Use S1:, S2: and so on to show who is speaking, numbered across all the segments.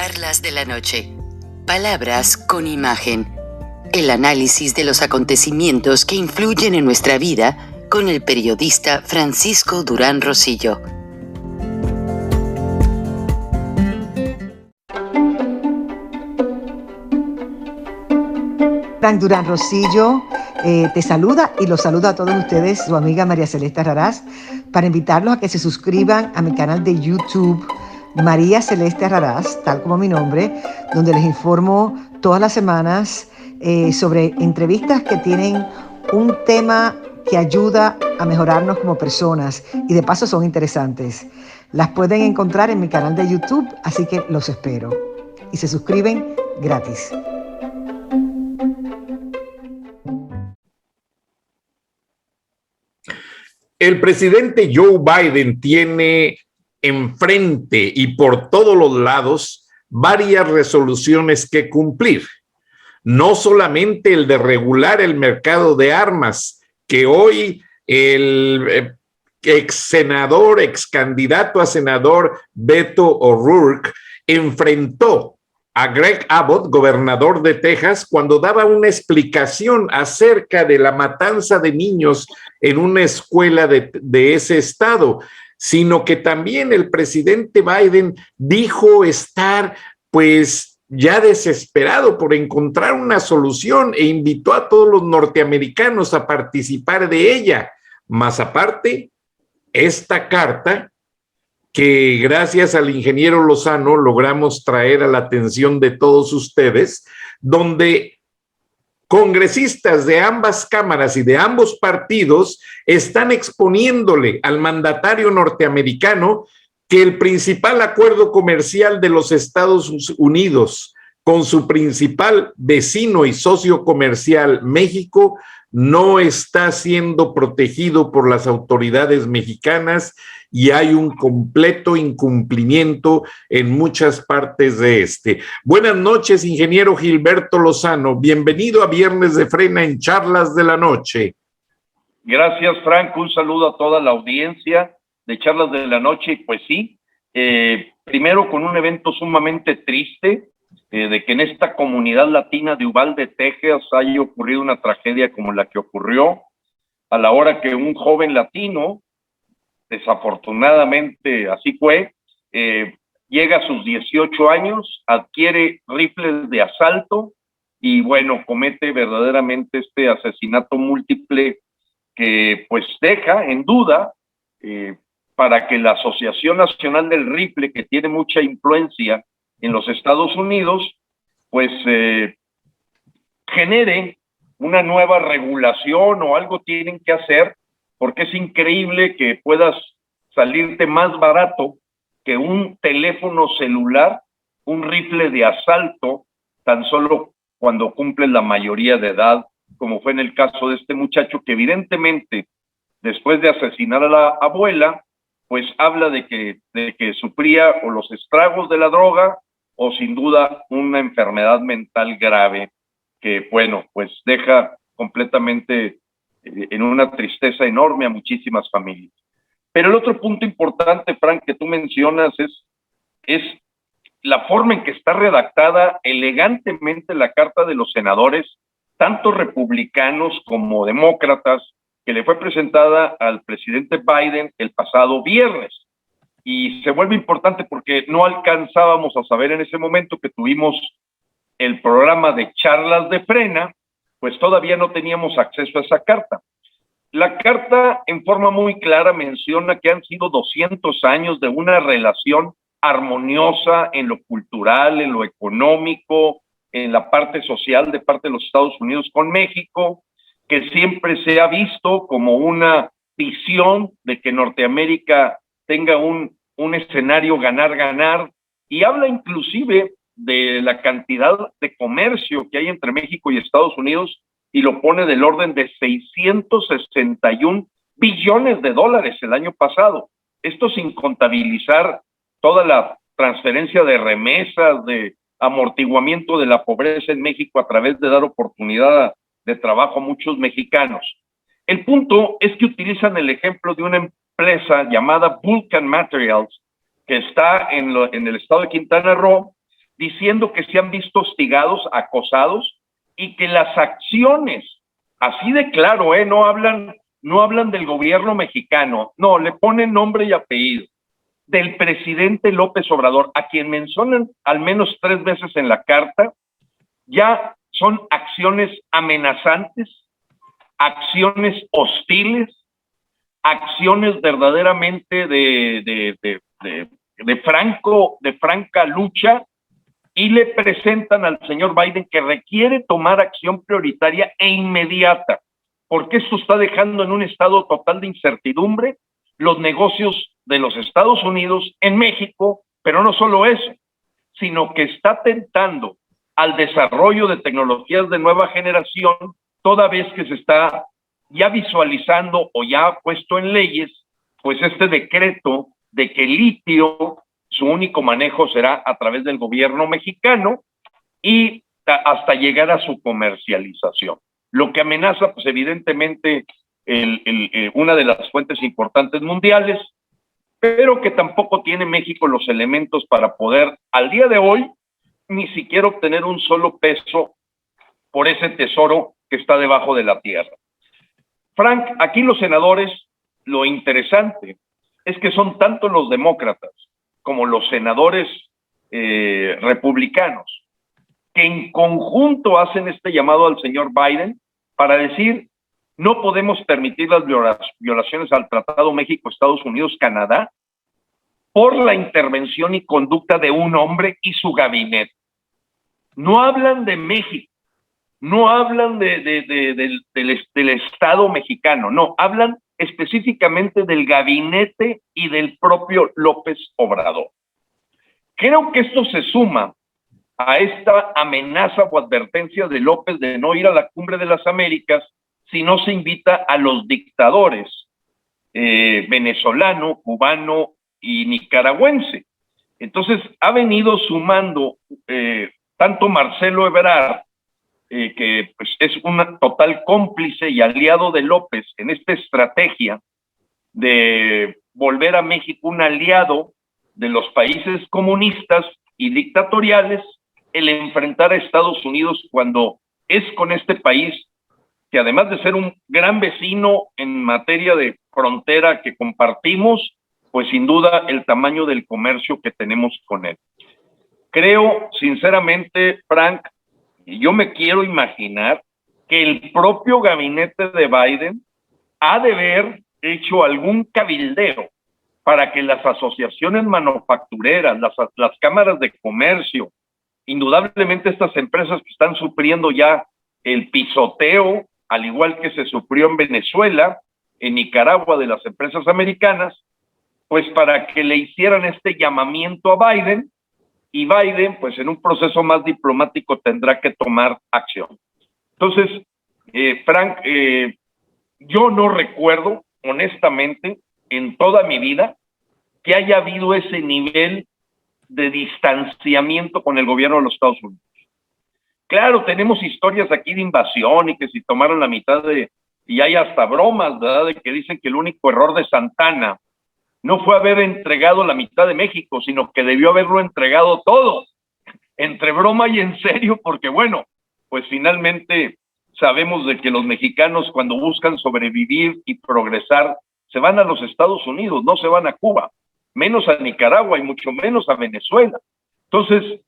S1: Charlas de la noche. Palabras con imagen. El análisis de los acontecimientos que influyen en nuestra vida con el periodista Francisco Durán Rosillo.
S2: Frank Durán Rosillo te saluda y los saluda a todos ustedes, su amiga María Celeste Raraz, para invitarlos a que se suscriban a mi canal de YouTube, María Celeste Raraz, tal como mi nombre, donde les informo todas las semanas sobre entrevistas que tienen un tema que ayuda a mejorarnos como personas y de paso son interesantes. Las pueden encontrar en mi canal de YouTube, así que los espero. Y se suscriben gratis.
S3: El presidente Joe Biden tiene enfrente y por todos los lados varias resoluciones que cumplir. No solamente el de regular el mercado de armas, que hoy el ex candidato a senador Beto O'Rourke enfrentó a Greg Abbott, gobernador de Texas, cuando daba una explicación acerca de la matanza de niños en una escuela de ese estado, sino que también el presidente Biden dijo estar pues ya desesperado por encontrar una solución e invitó a todos los norteamericanos a participar de ella. Más aparte, esta carta que gracias al ingeniero Lozano logramos traer a la atención de todos ustedes, donde congresistas de ambas cámaras y de ambos partidos están exponiéndole al mandatario norteamericano que el principal acuerdo comercial de los Estados Unidos con su principal vecino y socio comercial, México, no está siendo protegido por las autoridades mexicanas y hay un completo incumplimiento en muchas partes de este. Buenas noches, ingeniero Gilberto Lozano. Bienvenido a Viernes de Frena en Charlas de la Noche.
S4: Gracias, Frank. Un saludo a toda la audiencia de Charlas de la Noche. Pues sí, primero con un evento sumamente triste, de que en esta comunidad latina de Uvalde, Texas, haya ocurrido una tragedia como la que ocurrió, a la hora que un joven latino, desafortunadamente así fue, llega a sus 18 años, adquiere rifles de asalto y bueno, comete verdaderamente este asesinato múltiple que pues deja en duda para que la Asociación Nacional del Rifle, que tiene mucha influencia en los Estados Unidos, pues genere una nueva regulación o algo tienen que hacer, porque es increíble que puedas salirte más barato que un teléfono celular, un rifle de asalto, tan solo cuando cumples la mayoría de edad, como fue en el caso de este muchacho que evidentemente, después de asesinar a la abuela, pues habla de que sufría o los estragos de la droga o sin duda una enfermedad mental grave que, bueno, pues deja completamente en una tristeza enorme a muchísimas familias. Pero el otro punto importante, Frank, que tú mencionas es la forma en que está redactada elegantemente la carta de los senadores, tanto republicanos como demócratas, que le fue presentada al presidente Biden el pasado viernes. Y se vuelve importante porque no alcanzábamos a saber en ese momento que tuvimos el programa de Charlas de Frena, pues todavía no teníamos acceso a esa carta. La carta en forma muy clara menciona que han sido 200 años de una relación armoniosa en lo cultural, en lo económico, en la parte social de parte de los Estados Unidos con México, que siempre se ha visto como una visión de que Norteamérica tenga un escenario ganar-ganar, y habla inclusive de la cantidad de comercio que hay entre México y Estados Unidos, y lo pone del orden de 661 billones de dólares el año pasado. Esto sin contabilizar toda la transferencia de remesas, de amortiguamiento de la pobreza en México a través de dar oportunidad de trabajo a muchos mexicanos. El punto es que utilizan el ejemplo de una empresa llamada Vulcan Materials, que está en el estado de Quintana Roo, diciendo que se han visto hostigados, acosados, y que las acciones, así de claro, no hablan del gobierno mexicano, no, le ponen nombre y apellido, del presidente López Obrador, a quien mencionan al menos 3 veces en la carta, ya son acciones amenazantes, acciones hostiles, acciones verdaderamente de franca lucha, y le presentan al señor Biden que requiere tomar acción prioritaria e inmediata, porque esto está dejando en un estado total de incertidumbre los negocios de los Estados Unidos en México, pero no solo eso, sino que está tentando al desarrollo de tecnologías de nueva generación, toda vez que se está ya visualizando o ya puesto en leyes, pues este decreto de que el litio, su único manejo será a través del gobierno mexicano y hasta llegar a su comercialización. Lo que amenaza, pues evidentemente, una de las fuentes importantes mundiales, pero que tampoco tiene México los elementos para poder, al día de hoy, ni siquiera obtener un solo peso por ese tesoro que está debajo de la tierra. Frank, aquí los senadores, lo interesante es que son tanto los demócratas como los senadores republicanos que en conjunto hacen este llamado al señor Biden para decir: no podemos permitir las violaciones al Tratado México-Estados Unidos-Canadá por la intervención y conducta de un hombre y su gabinete. No hablan de México, no hablan del Estado mexicano, no, hablan específicamente del gabinete y del propio López Obrador. Creo que esto se suma a esta amenaza o advertencia de López de no ir a la Cumbre de las Américas si no se invita a los dictadores venezolano, cubano y nicaragüense. Entonces ha venido sumando tanto Marcelo Ebrard, que pues, es un total cómplice y aliado de López en esta estrategia de volver a México un aliado de los países comunistas y dictatoriales, el enfrentar a Estados Unidos cuando es con este país que, además de ser un gran vecino en materia de frontera que compartimos, pues sin duda el tamaño del comercio que tenemos con él. Creo, sinceramente, Frank, y yo me quiero imaginar que el propio gabinete de Biden ha de haber hecho algún cabildeo para que las asociaciones manufactureras, las cámaras de comercio, indudablemente estas empresas que están sufriendo ya el pisoteo, al igual que se sufrió en Venezuela, en Nicaragua, de las empresas americanas, pues para que le hicieran este llamamiento a Biden, y Biden, pues en un proceso más diplomático tendrá que tomar acción. Entonces, Frank, yo no recuerdo, honestamente, en toda mi vida, que haya habido ese nivel de distanciamiento con el gobierno de los Estados Unidos. Claro, tenemos historias aquí de invasión y que si tomaron la mitad y hay hasta bromas, ¿verdad?, de que dicen que el único error de Santana no fue haber entregado la mitad de México, sino que debió haberlo entregado todo, entre broma y en serio, porque bueno, pues finalmente sabemos de que los mexicanos cuando buscan sobrevivir y progresar, se van a los Estados Unidos, no se van a Cuba, menos a Nicaragua y mucho menos a Venezuela. Entonces,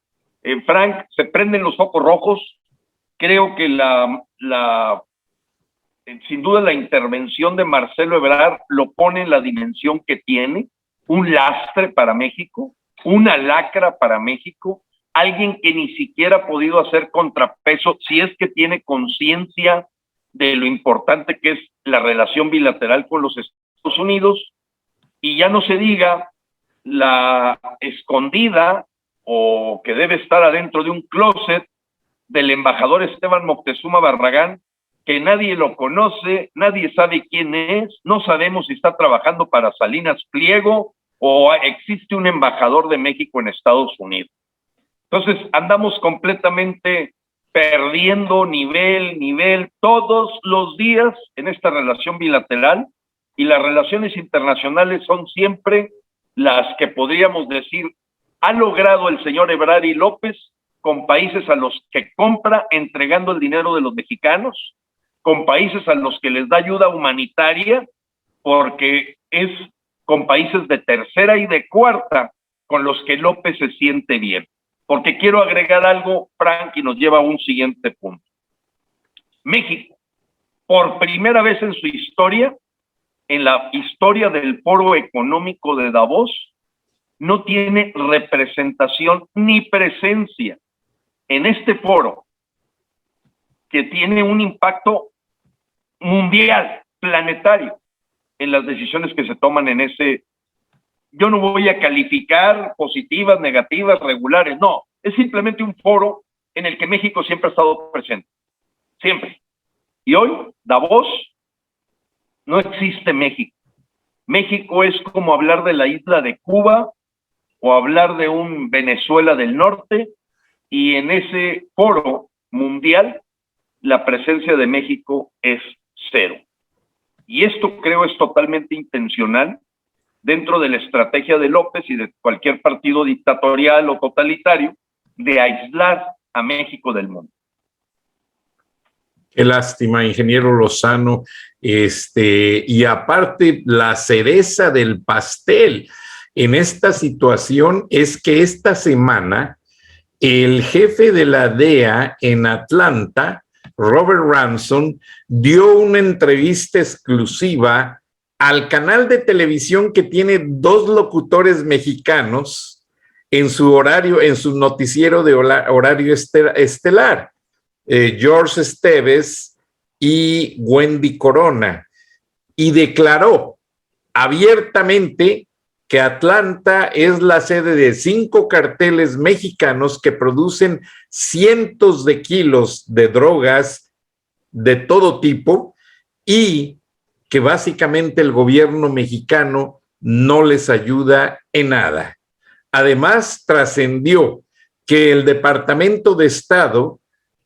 S4: Frank, se prenden los focos rojos. Creo que sin duda la intervención de Marcelo Ebrard lo pone en la dimensión que tiene, un lastre para México, una lacra para México, alguien que ni siquiera ha podido hacer contrapeso, si es que tiene conciencia de lo importante que es la relación bilateral con los Estados Unidos, y ya no se diga la escondida o que debe estar adentro de un closet del embajador Esteban Moctezuma Barragán, que nadie lo conoce, nadie sabe quién es, no sabemos si está trabajando para Salinas Pliego o existe un embajador de México en Estados Unidos. Entonces andamos completamente perdiendo nivel todos los días en esta relación bilateral, y las relaciones internacionales son siempre las que podríamos decir ha logrado el señor Ebrard y López con países a los que compra entregando el dinero de los mexicanos, con países a los que les da ayuda humanitaria, porque es con países de tercera y de cuarta con los que López se siente bien. Porque quiero agregar algo, Frank, y nos lleva a un siguiente punto. México, por primera vez en su historia, en la historia del Foro Económico de Davos, no tiene representación ni presencia en este foro, que tiene un impacto mundial, planetario, en las decisiones que se toman en ese. Yo no voy a calificar positivas, negativas, regulares, no, es simplemente un foro en el que México siempre ha estado presente, siempre. Y hoy, Davos, no existe México. México es como hablar de la isla de Cuba o hablar de un Venezuela del Norte, y en ese foro mundial la presencia de México es cero. Y esto creo es totalmente intencional dentro de la estrategia de López y de cualquier partido dictatorial o totalitario de aislar a México del mundo.
S3: Qué lástima, ingeniero Lozano. Y aparte, la cereza del pastel en esta situación es que esta semana el jefe de la DEA en Atlanta, Robert Ransom, dio una entrevista exclusiva al canal de televisión que tiene 2 locutores mexicanos en su horario, en su noticiero de horario estelar, George Esteves y Wendy Corona, y declaró abiertamente que Atlanta es la sede de 5 carteles mexicanos que producen cientos de kilos de drogas de todo tipo y que básicamente el gobierno mexicano no les ayuda en nada. Además, trascendió que el Departamento de Estado,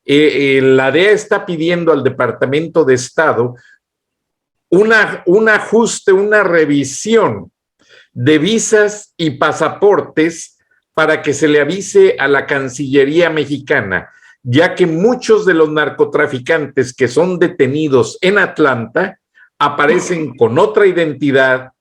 S3: la DEA está pidiendo al Departamento de Estado un ajuste, una revisión de visas y pasaportes para que se le avise a la Cancillería mexicana, ya que muchos de los narcotraficantes que son detenidos en Atlanta aparecen con otra identidad,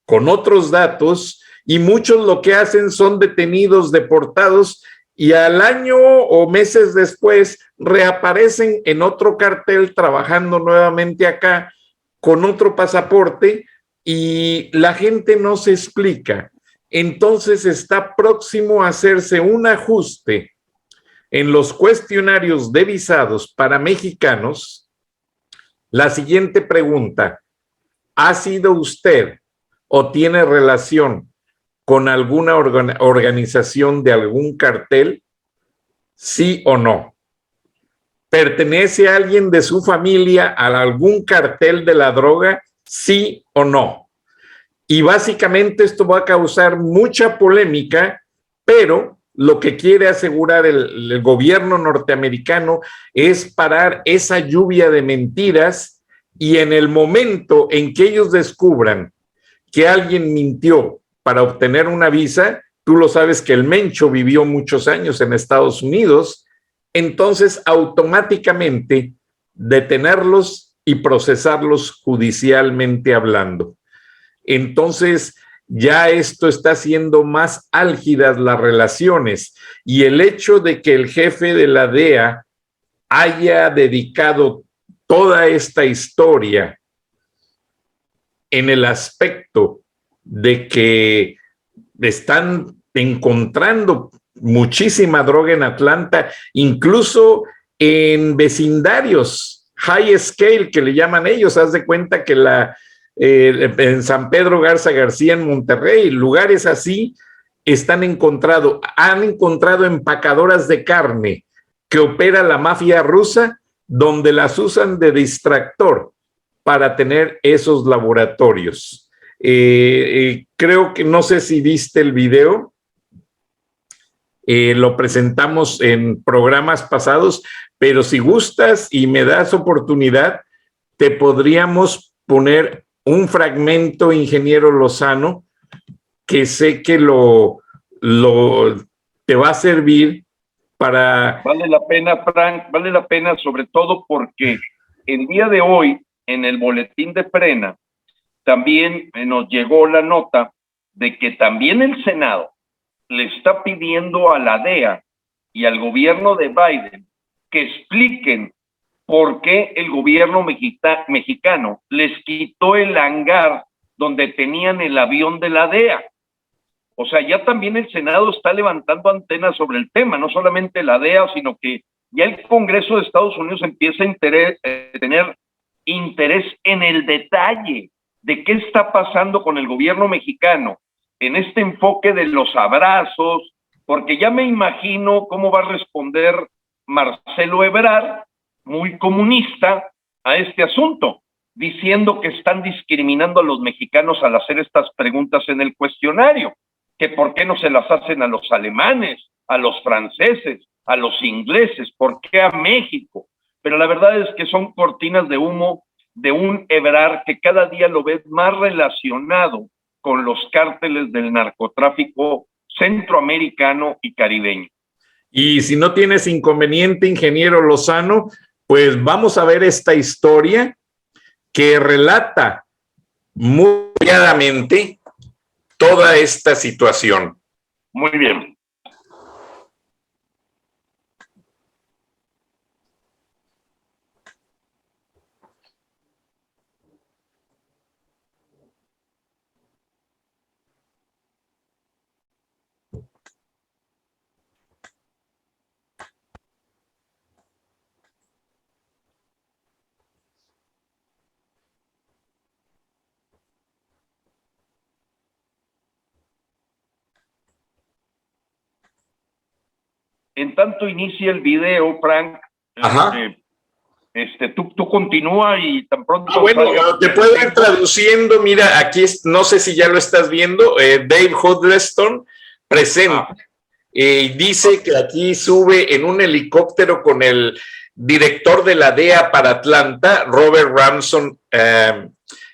S3: con otros datos, y muchos lo que hacen son detenidos, deportados, y al año o meses después reaparecen en otro cartel trabajando nuevamente acá con otro pasaporte, y la gente no se explica. Entonces está próximo a hacerse un ajuste en los cuestionarios de visados para mexicanos. La siguiente pregunta: ¿ha sido usted o tiene relación con alguna organización de algún cartel? ¿Sí o no? ¿Pertenece a alguien de su familia a algún cartel de la droga? ¿Sí o no? Y básicamente esto va a causar mucha polémica, pero lo que quiere asegurar el gobierno norteamericano es parar esa lluvia de mentiras, y en el momento en que ellos descubran que alguien mintió para obtener una visa, tú lo sabes que el Mencho vivió muchos años en Estados Unidos, entonces automáticamente detenerlos y procesarlos judicialmente hablando. Entonces ya esto está haciendo más álgidas las relaciones, y el hecho de que el jefe de la DEA haya dedicado toda esta historia en el aspecto de que están encontrando muchísima droga en Atlanta, incluso en vecindarios high scale que le llaman ellos. Haz de cuenta que en San Pedro Garza García, en Monterrey, lugares así han encontrado empacadoras de carne que opera la mafia rusa, donde las usan de distractor para tener esos laboratorios. Creo que, no sé si viste el video, lo presentamos en programas pasados, pero si gustas y me das oportunidad, te podríamos poner un fragmento, ingeniero Lozano, que sé que lo te va a servir para...
S4: Vale la pena, Frank, vale la pena sobre todo porque el día de hoy en el boletín de Frena también nos llegó la nota de que también el Senado le está pidiendo a la DEA y al gobierno de Biden que expliquen por qué el gobierno mexicano les quitó el hangar donde tenían el avión de la DEA. O sea, ya también el Senado está levantando antenas sobre el tema, no solamente la DEA, sino que ya el Congreso de Estados Unidos empieza a tener interés en el detalle de qué está pasando con el gobierno mexicano, en este enfoque de los abrazos, porque ya me imagino cómo va a responder Marcelo Ebrard, muy comunista, a este asunto, diciendo que están discriminando a los mexicanos al hacer estas preguntas en el cuestionario, que por qué no se las hacen a los alemanes, a los franceses, a los ingleses, por qué a México. Pero la verdad es que son cortinas de humo de un Ebrard que cada día lo ves más relacionado con los cárteles del narcotráfico centroamericano y caribeño.
S3: Y si no tienes inconveniente, ingeniero Lozano, pues vamos a ver esta historia que relata muy claramente toda esta situación.
S4: Muy bien. En tanto inicia el video, Frank, tú continúa y tan pronto...
S3: bueno, te puedo ir traduciendo. Mira, aquí no sé si ya lo estás viendo, Dave Huddleston presenta. Dice que aquí sube en un helicóptero con el director de la DEA para Atlanta, Robert Ramson,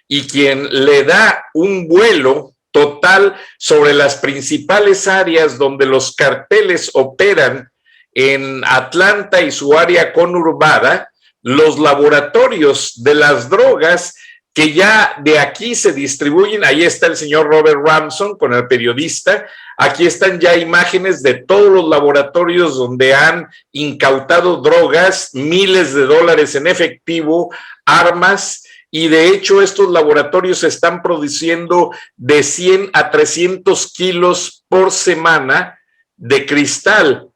S3: y quien le da un vuelo total sobre las principales áreas donde los carteles operan en Atlanta y su área conurbada, los laboratorios de las drogas que ya de aquí se distribuyen. Ahí está el señor Robert Ramson con el periodista. Aquí están ya imágenes de todos los laboratorios donde han incautado drogas, miles de dólares en efectivo, armas, y de hecho estos laboratorios están produciendo de 100 a 300 kilos por semana de cristal,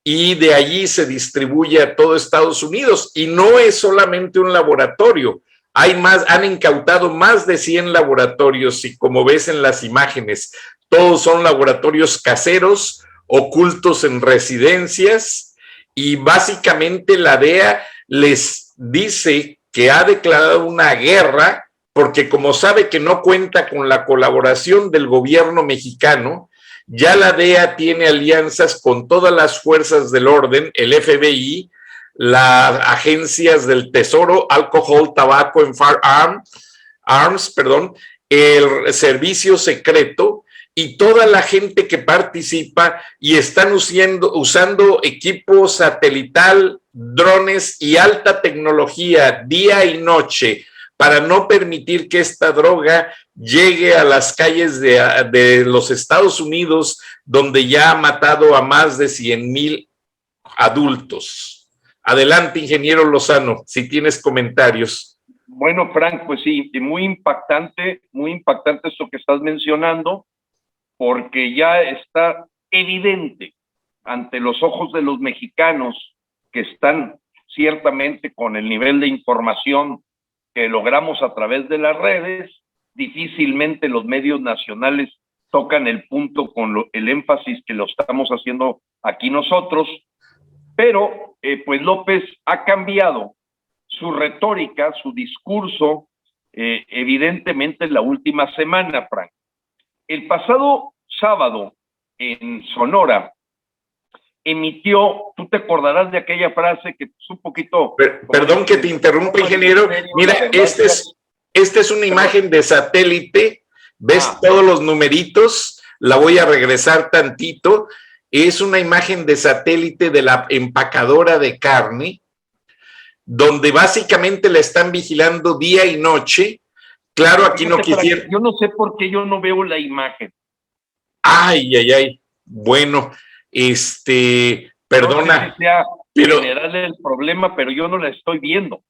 S3: y de allí se distribuye a todo Estados Unidos. Y no es solamente un laboratorio, han incautado más de 100 laboratorios, y como ves en las imágenes, todos son laboratorios caseros, ocultos en residencias, y básicamente la DEA les dice que ha declarado una guerra, porque como sabe que no cuenta con la colaboración del gobierno mexicano, ya la DEA tiene alianzas con todas las fuerzas del orden, el FBI, las agencias del Tesoro, Alcohol, Tabaco and Firearms, el servicio secreto y toda la gente que participa, y están usando equipo satelital, drones y alta tecnología día y noche para no permitir que esta droga llegue a las calles de los Estados Unidos, donde ya ha matado a más de 100,000 adultos. Adelante, ingeniero Lozano, si tienes comentarios.
S4: Bueno, Frank, pues sí, muy impactante esto que estás mencionando, porque ya está evidente ante los ojos de los mexicanos que están ciertamente con el nivel de información que logramos a través de las redes. Difícilmente los medios nacionales tocan el punto con el énfasis que lo estamos haciendo aquí nosotros, pero pues López ha cambiado su retórica, su discurso, evidentemente en la última semana, Frank. El pasado sábado en Sonora emitió, tú te acordarás de aquella frase que es un poquito...
S3: Perdón que te interrumpa, ingeniero. Mira, esta es una imagen de satélite. ¿Ves todos los numeritos? la voy a regresar tantito. Es una imagen de satélite de la empacadora de carne, donde básicamente la están vigilando día y noche. Claro, aquí no quisiera...
S4: Yo no sé por qué yo no veo la imagen.
S3: Ay. Bueno, perdona.
S4: No sé si sea
S3: pero
S4: general el problema, pero yo no la estoy viendo.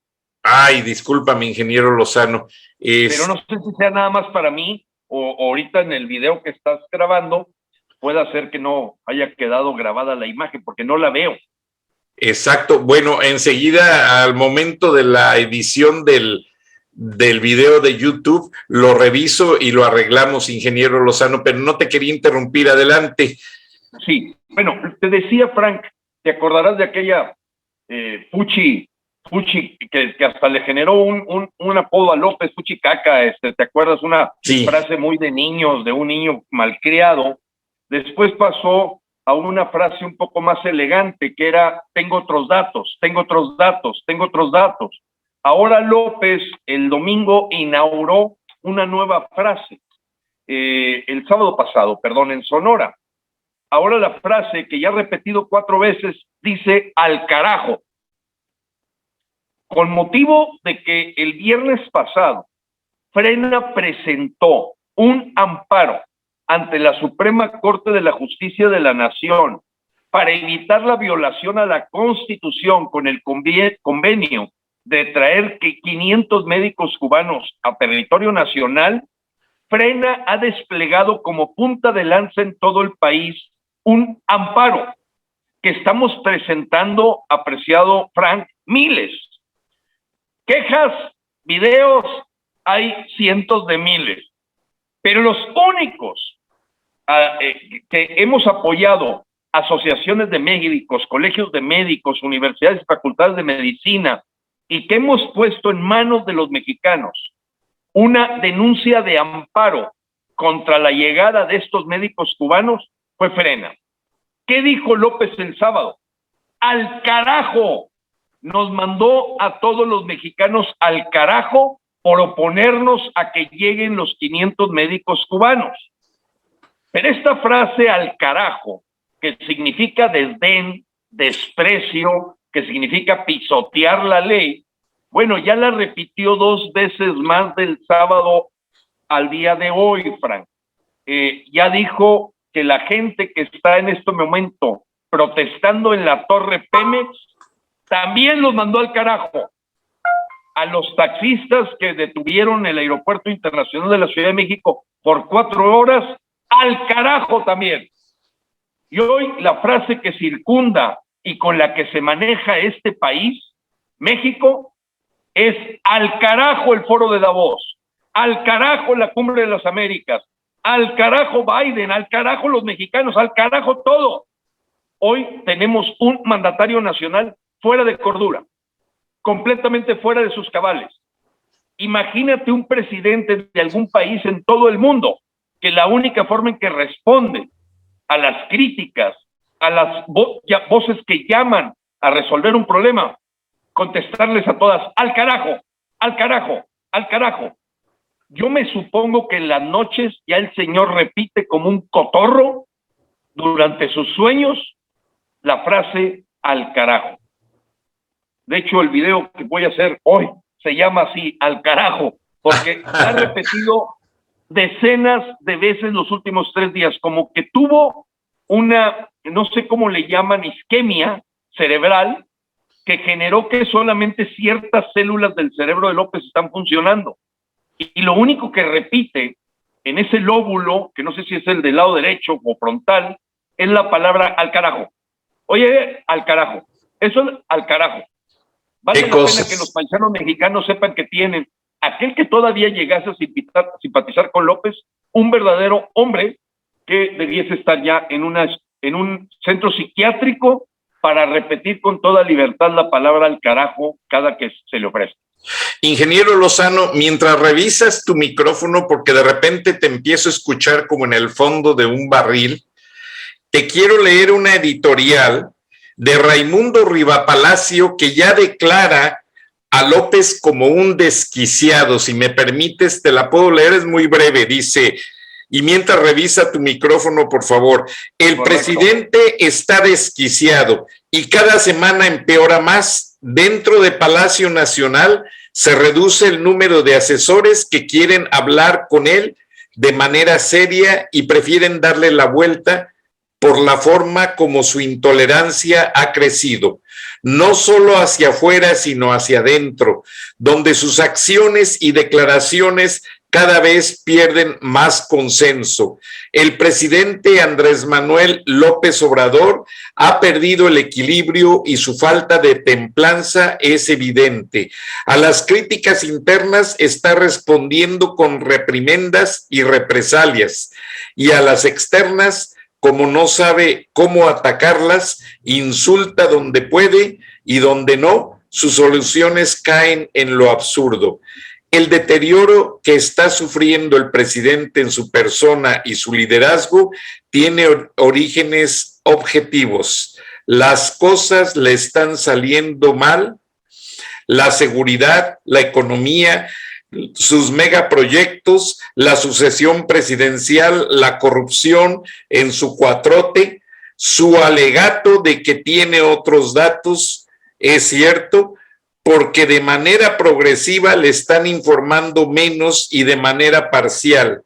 S3: Ay, discúlpame, ingeniero Lozano.
S4: Pero no sé si sea nada más para mí o ahorita en el video que estás grabando puede ser que no haya quedado grabada la imagen porque no la veo.
S3: Exacto. Bueno, enseguida al momento de la edición del video de YouTube lo reviso y lo arreglamos, ingeniero Lozano, pero no te quería interrumpir. Adelante.
S4: Sí, bueno, te decía, Frank, te acordarás de aquella Fuchi, que hasta le generó un apodo a López, Fuchi Caca, ¿te acuerdas? Una frase muy de niños, de un niño malcriado. Después pasó a una frase un poco más elegante, que era, tengo otros datos. Ahora López, el domingo, inauguró una nueva frase, el sábado pasado, perdón, en Sonora. Ahora la frase, que ya ha repetido 4 veces, dice, al carajo. Con motivo de que el viernes pasado Frena presentó un amparo ante la Suprema Corte de la Justicia de la Nación para evitar la violación a la Constitución con el convenio de traer 500 médicos cubanos a territorio nacional, Frena ha desplegado como punta de lanza en todo el país un amparo que estamos presentando, apreciado Frank, miles. Quejas, videos, hay cientos de miles. Pero los únicos que hemos apoyado, asociaciones de médicos, colegios de médicos, universidades y facultades de medicina, y que hemos puesto en manos de los mexicanos una denuncia de amparo contra la llegada de estos médicos cubanos, fue Frena. ¿Qué dijo López el sábado? ¡Al carajo! Nos mandó a todos los mexicanos al carajo por oponernos a que lleguen los 500 médicos cubanos. Pero esta frase al carajo, que significa desdén, desprecio, que significa pisotear la ley, bueno, ya la repitió 2 veces más del sábado al día de hoy, Frank. Ya dijo que la gente que está en este momento protestando en la Torre Pemex también los mandó al carajo. A los taxistas que detuvieron el Aeropuerto Internacional de la Ciudad de México por 4 horas, al carajo también. Y hoy la frase que circunda y con la que se maneja este país, México, es al carajo el foro de Davos, al carajo la cumbre de las Américas, al carajo Biden, al carajo los mexicanos, al carajo todo. Hoy tenemos un mandatario nacional fuera de cordura, completamente fuera de sus cabales. Imagínate un presidente de algún país en todo el mundo que la única forma en que responde a las críticas, a las voces que llaman a resolver un problema, contestarles a todas, al carajo, al carajo, al carajo. Yo me supongo que en las noches ya el señor repite como un cotorro durante sus sueños la frase al carajo. De hecho, el video que voy a hacer hoy se llama así, al carajo, porque ha repetido decenas de veces los últimos 3 días, como que tuvo una, no sé cómo le llaman, isquemia cerebral, que generó que solamente ciertas células del cerebro de López están funcionando. Y lo único que repite en ese lóbulo, que no sé si es el del lado derecho o frontal, es la palabra al carajo. Oye, al carajo. Eso es al carajo. Vale la pena que los paisanos mexicanos sepan que tienen aquel que todavía llegase a simpatizar con López, un verdadero hombre que debiese estar ya en un centro psiquiátrico para repetir con toda libertad la palabra al carajo cada que se le ofrece.
S3: Ingeniero Lozano, mientras revisas tu micrófono, porque de repente te empiezo a escuchar como en el fondo de un barril, te quiero leer una editorial de Raimundo Rivapalacio que ya declara a López como un desquiciado. Si me permites, te la puedo leer, es muy breve. Dice: Y mientras revisa tu micrófono, por favor. El presidente está desquiciado y cada semana empeora más. Dentro de Palacio Nacional se reduce el número de asesores que quieren hablar con él de manera seria y prefieren darle la vuelta por la forma como su intolerancia ha crecido, no solo hacia afuera, sino hacia adentro, donde sus acciones y declaraciones cada vez pierden más consenso. El presidente Andrés Manuel López Obrador ha perdido el equilibrio y su falta de templanza es evidente. A las críticas internas está respondiendo con reprimendas y represalias, y a las externas, como no sabe cómo atacarlas, insulta donde puede y donde no, sus soluciones caen en lo absurdo. El deterioro que está sufriendo el presidente en su persona y su liderazgo tiene orígenes objetivos. Las cosas le están saliendo mal, la seguridad, la economía, sus megaproyectos, la sucesión presidencial, la corrupción en su cuatrote, su alegato de que tiene otros datos, es cierto, porque de manera progresiva le están informando menos y de manera parcial.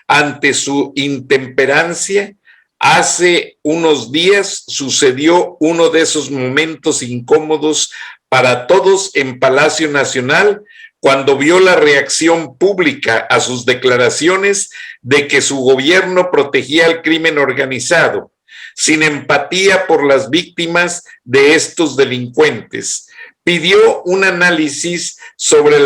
S3: Ante su intemperancia, hace unos días sucedió uno de esos momentos incómodos para todos en Palacio Nacional, cuando vio la reacción pública a sus declaraciones de que su gobierno protegía al crimen organizado, sin empatía por las víctimas de estos delincuentes. Pidió un análisis sobre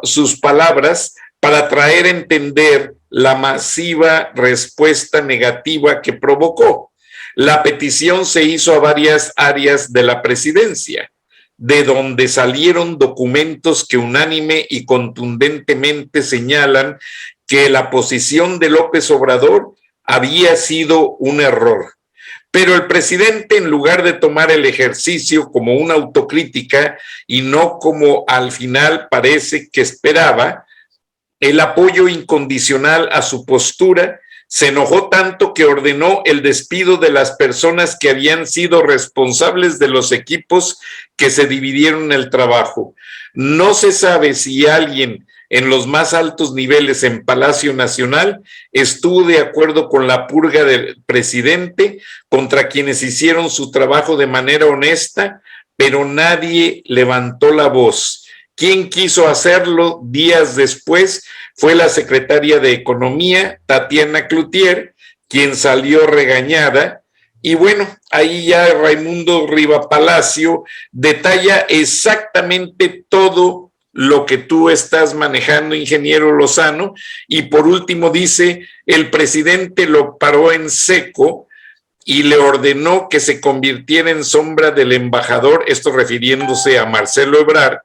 S3: sus palabras para traer a entender la masiva respuesta negativa que provocó. La petición se hizo a varias áreas de la presidencia, de donde salieron documentos que unánime y contundentemente señalan que la posición de López Obrador había sido un error. Pero el presidente, en lugar de tomar el ejercicio como una autocrítica y no como al final parece que esperaba, el apoyo incondicional a su postura, se enojó tanto que ordenó el despido de las personas que habían sido responsables de los equipos que se dividieron el trabajo. No se sabe si alguien en los más altos niveles en Palacio Nacional estuvo de acuerdo con la purga del presidente contra quienes hicieron su trabajo de manera honesta, pero nadie levantó la voz. Quien quiso hacerlo días después fue la secretaria de Economía, Tatiana Cloutier, quien salió regañada. Y bueno, ahí ya Raimundo Riva Palacio detalla exactamente todo lo que tú estás manejando, ingeniero Lozano, y por último dice, el presidente lo paró en seco y le ordenó que se convirtiera en sombra del embajador, esto refiriéndose a Marcelo Ebrard,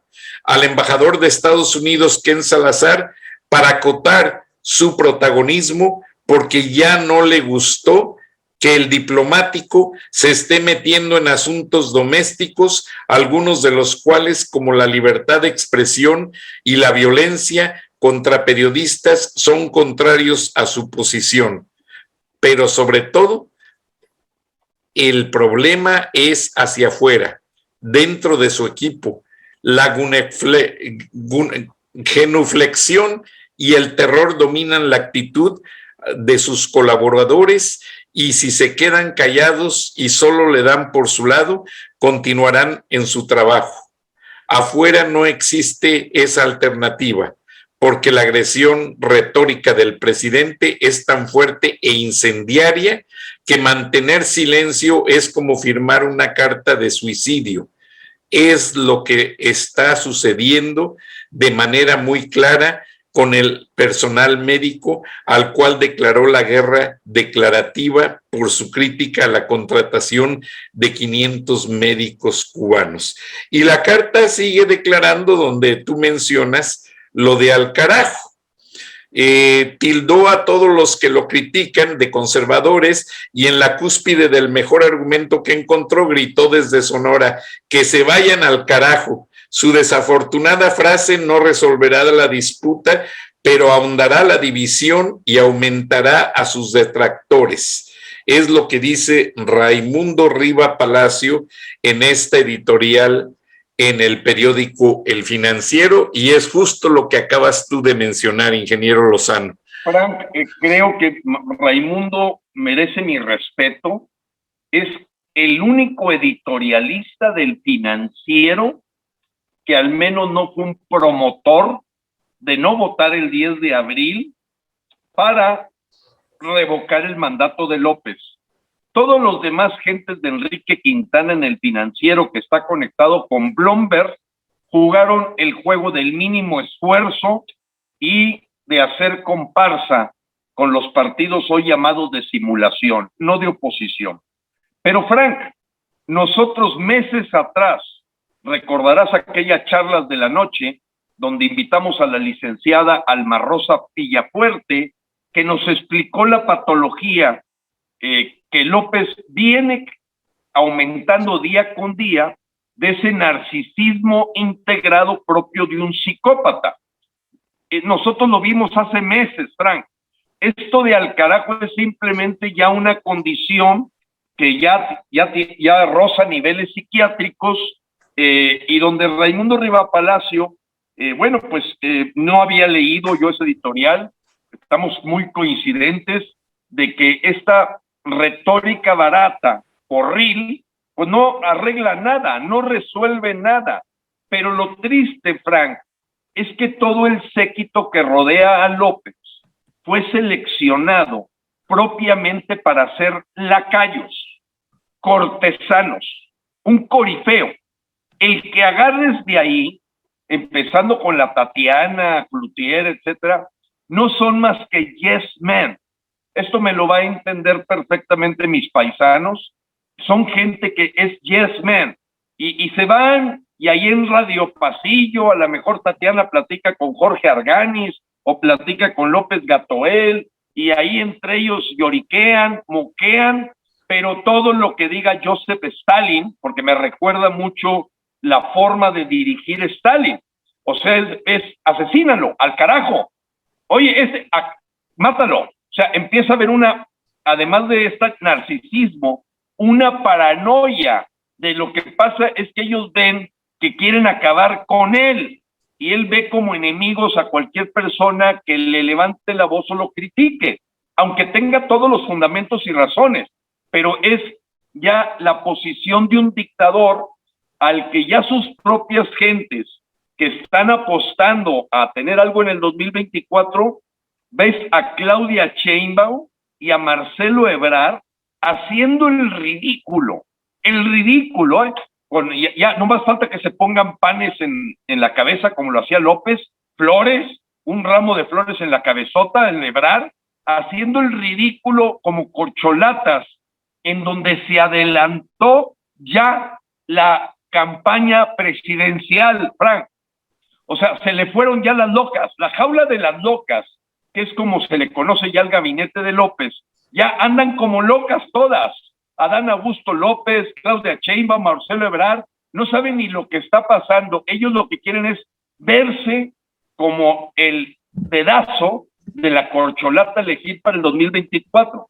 S3: al embajador de Estados Unidos, Ken Salazar, para acotar su protagonismo, porque ya no le gustó que el diplomático se esté metiendo en asuntos domésticos, algunos de los cuales, como la libertad de expresión y la violencia contra periodistas, son contrarios a su posición. Pero sobre todo, el problema es hacia afuera, dentro de su equipo. La genuflexión y el terror dominan la actitud de sus colaboradores, y si se quedan callados y solo le dan por su lado, continuarán en su trabajo. Afuera no existe esa alternativa, porque la agresión retórica del presidente es tan fuerte e incendiaria que mantener silencio es como firmar una carta de suicidio. Es lo que está sucediendo de manera muy clara con el personal médico, al cual declaró la guerra declarativa por su crítica a la contratación de 500 médicos cubanos. Y la carta sigue declarando, donde tú mencionas lo de al carajo. Tildó a todos los que lo critican de conservadores, y en la cúspide del mejor argumento que encontró gritó desde Sonora: que se vayan al carajo. Su desafortunada frase no resolverá la disputa, pero ahondará la división y aumentará a sus detractores. Es lo que dice Raimundo Riva Palacio en esta editorial en el periódico El Financiero, y es justo lo que acabas tú de mencionar, ingeniero Lozano.
S4: Frank, creo que Raimundo merece mi respeto. Es el único editorialista del Financiero que al menos no fue un promotor de no votar el 10 de abril para revocar el mandato de López. Todos los demás gentes de Enrique Quintana en el Financiero, que está conectado con Bloomberg, jugaron el juego del mínimo esfuerzo y de hacer comparsa con los partidos hoy llamados de simulación, no de oposición. Pero Frank, nosotros meses atrás, recordarás aquellas charlas de la noche donde invitamos a la licenciada Alma Rosa Villafuerte, que nos explicó la patología que López viene aumentando día con día de ese narcisismo integrado propio de un psicópata. Nosotros lo vimos hace meses, Frank. Esto de al carajo es simplemente ya una condición que ya roza niveles psiquiátricos, y donde Raimundo Riva Palacio, no había leído yo ese editorial. Estamos muy coincidentes de que esta retórica barata, porril, pues no arregla nada, no resuelve nada. Pero lo triste, Frank, es que todo el séquito que rodea a López fue seleccionado propiamente para ser lacayos, cortesanos, un corifeo. El que agarres de ahí, empezando con la Tatiana, Cloutier, etcétera, no son más que yes men. Esto me lo va a entender perfectamente mis paisanos. Son gente que es yes men y se van, y ahí en Radio Pasillo a lo mejor Tatiana platica con Jorge Arganis o platica con López Gatoel, y ahí entre ellos lloriquean, moquean, pero todo lo que diga Joseph Stalin, porque me recuerda mucho la forma de dirigir Stalin. O sea, es asesínalo, al carajo. Oye, mátalo. O sea, empieza a haber además de este narcisismo, una paranoia de lo que pasa es que ellos ven que quieren acabar con él, y él ve como enemigos a cualquier persona que le levante la voz o lo critique, aunque tenga todos los fundamentos y razones, pero es ya la posición de un dictador al que ya sus propias gentes que están apostando a tener algo en el 2024, ves a Claudia Sheinbaum y a Marcelo Ebrard haciendo el ridículo, ya no más falta que se pongan panes en la cabeza como lo hacía López, flores, un ramo de flores en la cabezota, en Ebrard, haciendo el ridículo como corcholatas, en donde se adelantó ya la campaña presidencial, Frank. O sea, se le fueron ya las locas, la jaula de las locas, que es como se le conoce ya al gabinete de López, ya andan como locas todas. Adán Augusto López, Claudia Sheinbaum, Marcelo Ebrard, no saben ni lo que está pasando. Ellos lo que quieren es verse como el pedazo de la corcholata elegir para el 2024.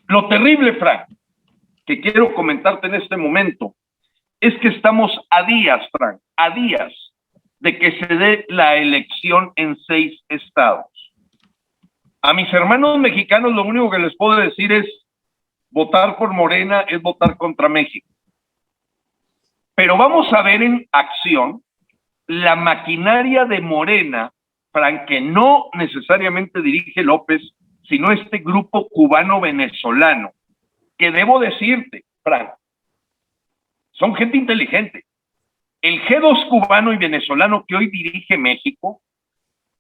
S4: Lo terrible, Frank, que quiero comentarte en este momento, es que estamos a días, Frank, a días de que se dé la elección en 6 estados. A mis hermanos mexicanos lo único que les puedo decir es: votar por Morena es votar contra México. Pero vamos a ver en acción la maquinaria de Morena, Frank, que no necesariamente dirige López, sino este grupo cubano-venezolano, que debo decirte, Frank, son gente inteligente. El G2 cubano y venezolano que hoy dirige México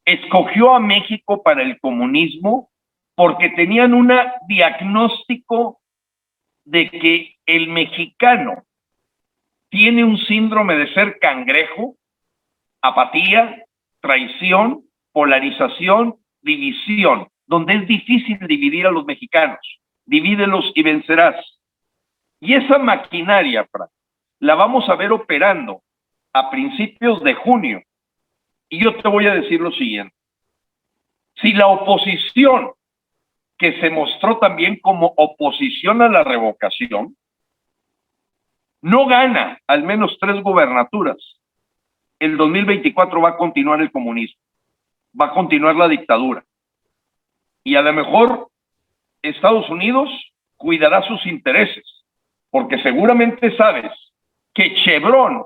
S4: escogió a México para el comunismo porque tenían un diagnóstico de que el mexicano tiene un síndrome de ser cangrejo, apatía, traición, polarización, división, donde es difícil dividir a los mexicanos. Divídelos y vencerás. Y esa maquinaria, Frank, la vamos a ver operando a principios de junio. Y yo te voy a decir lo siguiente. Si la oposición, que se mostró también como oposición a la revocación, no gana al menos 3 gubernaturas, el 2024 va a continuar el comunismo, va a continuar la dictadura. Y a lo mejor Estados Unidos cuidará sus intereses, porque seguramente sabes que Chevron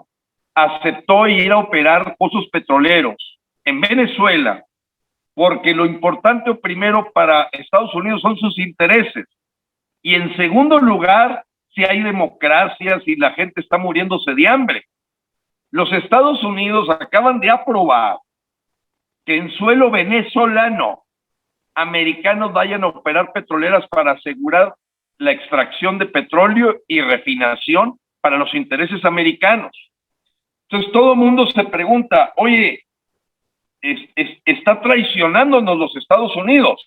S4: aceptó ir a operar pozos petroleros en Venezuela, porque lo importante primero para Estados Unidos son sus intereses. Y en segundo lugar, si hay democracia, si la gente está muriéndose de hambre. Los Estados Unidos acaban de aprobar que en suelo venezolano americanos vayan a operar petroleras para asegurar la extracción de petróleo y refinación para los intereses americanos. Entonces todo el mundo se pregunta, oye, ¿está traicionándonos los Estados Unidos?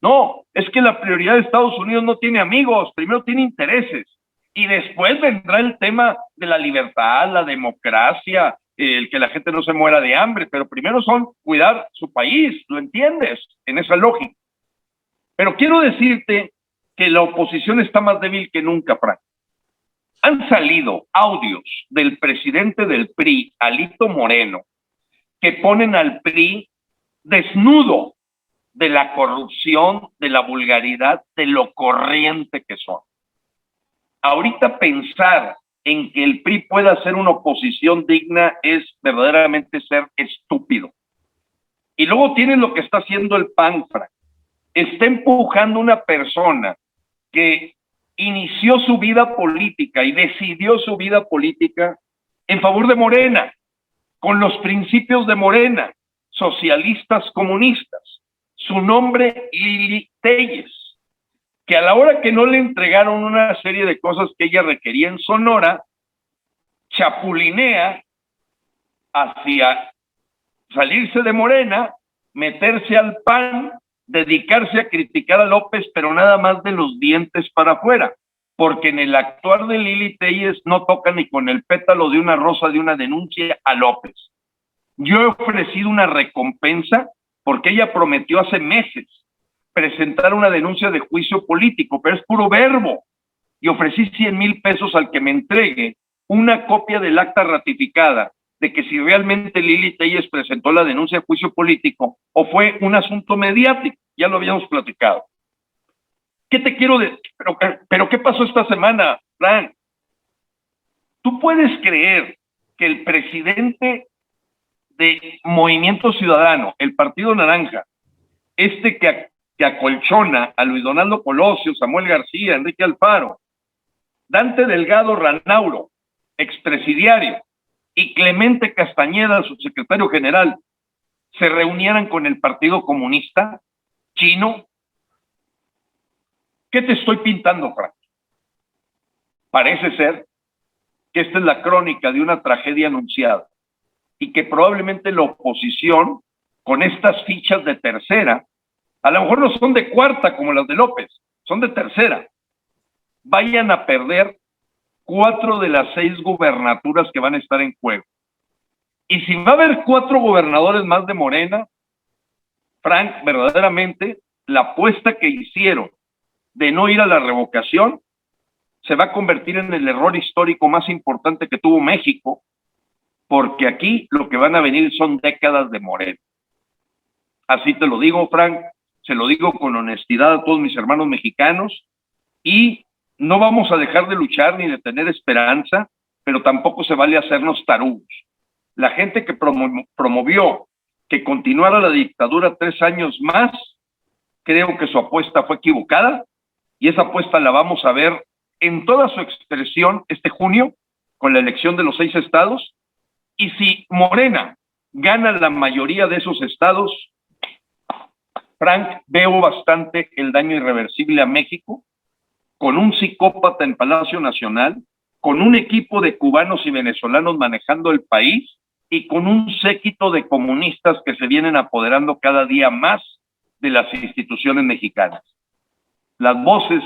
S4: No, es que la prioridad de Estados Unidos no tiene amigos, primero tiene intereses. Y después vendrá el tema de la libertad, la democracia, el que la gente no se muera de hambre, pero primero son cuidar su país, ¿lo entiendes? En esa lógica. Pero quiero decirte que la oposición está más débil que nunca, Frank. Han salido audios del presidente del PRI, Alito Moreno, que ponen al PRI desnudo de la corrupción, de la vulgaridad, de lo corriente que son. Ahorita pensar en que el PRI pueda ser una oposición digna es verdaderamente ser estúpido. Y luego tienen lo que está haciendo el PAN, Frank. Está empujando una persona que inició su vida política y decidió su vida política en favor de Morena, con los principios de Morena, socialistas comunistas. Su nombre, Lili Téllez, que a la hora que no le entregaron una serie de cosas que ella requería en Sonora, chapulinea hacia salirse de Morena, meterse al PAN, dedicarse a criticar a López, pero nada más de los dientes para afuera, porque en el actuar de Lili Téllez no toca ni con el pétalo de una rosa de una denuncia a López. Yo he ofrecido una recompensa porque ella prometió hace meses presentar una denuncia de juicio político, pero es puro verbo, y ofrecí 100,000 pesos al que me entregue una copia del acta ratificada de que si realmente Lili Téllez presentó la denuncia de juicio político o fue un asunto mediático, ya lo habíamos platicado. ¿Qué te quiero decir? Pero ¿qué pasó esta semana, Frank? ¿Tú puedes creer que el presidente de Movimiento Ciudadano, el Partido Naranja, que acolchona a Luis Donaldo Colosio, Samuel García, Enrique Alfaro, Dante Delgado Ranauro, expresidiario, y Clemente Castañeda, su secretario general, se reunieran con el Partido Comunista Chino? ¿Qué te estoy pintando, Frank? Parece ser que esta es la crónica de una tragedia anunciada y que probablemente la oposición, con estas fichas de tercera, a lo mejor no son de cuarta como las de López, son de tercera, vayan a perder 4 de las 6 gubernaturas que van a estar en juego. Y si va a haber 4 gobernadores más de Morena, Frank, verdaderamente la apuesta que hicieron de no ir a la revocación se va a convertir en el error histórico más importante que tuvo México, porque aquí lo que van a venir son décadas de Morena. Así te lo digo, Frank, se lo digo con honestidad a todos mis hermanos mexicanos, y no vamos a dejar de luchar ni de tener esperanza, pero tampoco se vale hacernos tarugos. La gente que promovió que continuara la dictadura 3 años más, creo que su apuesta fue equivocada, y esa apuesta la vamos a ver en toda su expresión este junio, con la elección de los 6 estados, y si Morena gana la mayoría de esos estados, Frank, veo bastante el daño irreversible a México, con un psicópata en Palacio Nacional, con un equipo de cubanos y venezolanos manejando el país, y con un séquito de comunistas que se vienen apoderando cada día más de las instituciones mexicanas. Las voces,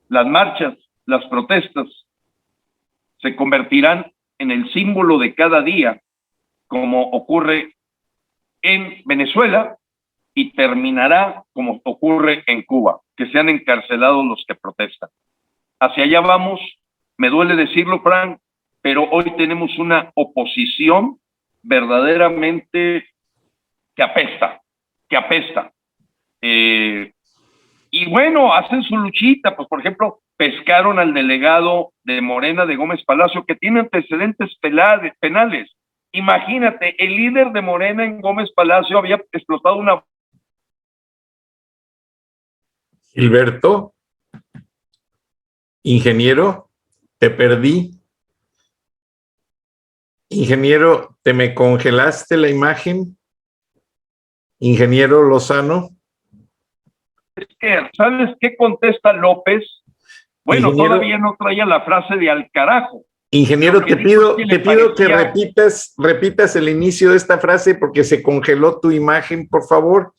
S4: las marchas, las protestas se convertirán en el símbolo de cada día, como ocurre en Venezuela, y terminará como ocurre en Cuba, que sean encarcelados los que protestan. Hacia allá vamos, me duele decirlo, Frank, pero hoy tenemos una oposición verdaderamente que apesta. Y bueno, hacen su luchita, pues por ejemplo, pescaron al delegado de Morena de Gómez Palacio, que tiene antecedentes penales. Imagínate, el líder de Morena en Gómez Palacio había explotado una...
S3: Gilberto, ingeniero, te perdí. Ingeniero, ¿te me congelaste la imagen? Ingeniero Lozano.
S4: ¿Sabes qué contesta López? Bueno,
S3: Ingeniero,
S4: todavía no traía la frase de al carajo.
S3: Ingeniero, te pido que repitas el inicio de esta frase porque se congeló tu imagen, por favor.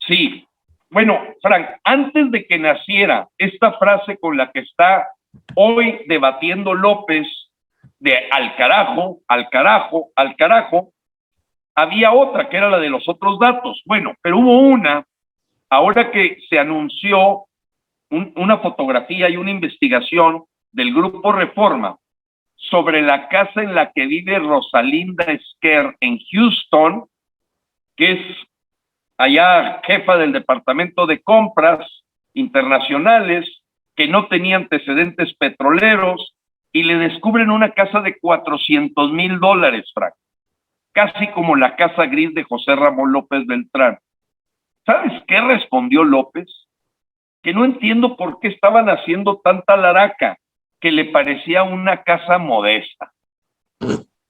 S4: Sí. Bueno, Frank, antes de que naciera esta frase con la que está hoy debatiendo López de al carajo, había otra que era la de los otros datos. Bueno, pero hubo una, ahora que se anunció una fotografía y una investigación del Grupo Reforma sobre la casa en la que vive Rosalinda Esquer en Houston, que es allá jefa del Departamento de Compras Internacionales, que no tenía antecedentes petroleros, y le descubren una casa de $400,000, Frank. Casi como la casa gris de José Ramón López Beltrán. ¿Sabes qué respondió López? Que no entiendo por qué estaban haciendo tanta laraca, que le parecía una casa modesta.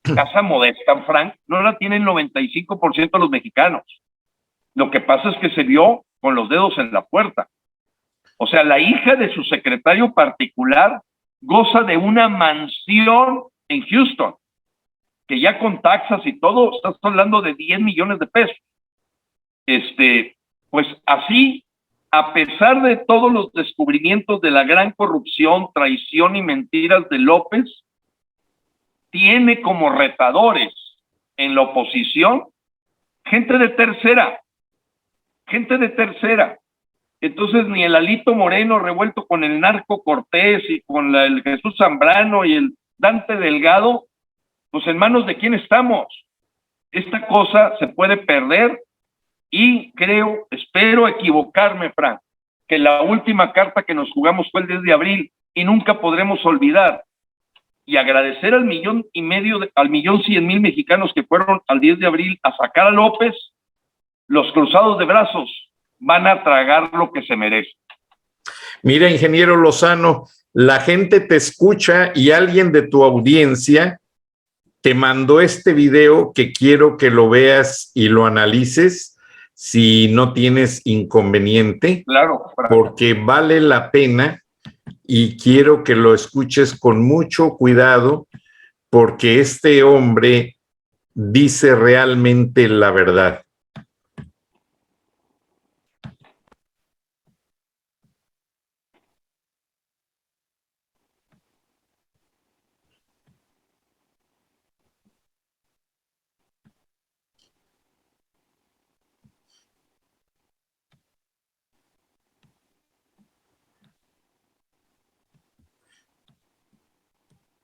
S4: Casa modesta, Frank, no la tiene el 95% de los mexicanos. Lo que pasa es que se vio con los dedos en la puerta. O sea, la hija de su secretario particular goza de una mansión en Houston, que ya con taxas y todo, estás hablando de 10 millones de pesos. Pues así, a pesar de todos los descubrimientos de la gran corrupción, traición y mentiras de López, tiene como retadores en la oposición gente de tercera. Entonces ni el Alito Moreno revuelto con el narco Cortés y con el Jesús Zambrano y el Dante Delgado, pues en manos de quién estamos. Esta cosa se puede perder y espero equivocarme, Frank, que la última carta que nos jugamos fue el 10 de abril y nunca podremos olvidar. Y agradecer al 1,100,000 mexicanos que fueron al 10 de abril a sacar a López. Los cruzados de brazos van a tragar lo que se merece.
S3: Mira, ingeniero Lozano, la gente te escucha y alguien de tu audiencia te mandó este video que quiero que lo veas y lo analices si no tienes inconveniente.
S4: Claro.
S3: Porque vale la pena y quiero que lo escuches con mucho cuidado porque este hombre dice realmente la verdad.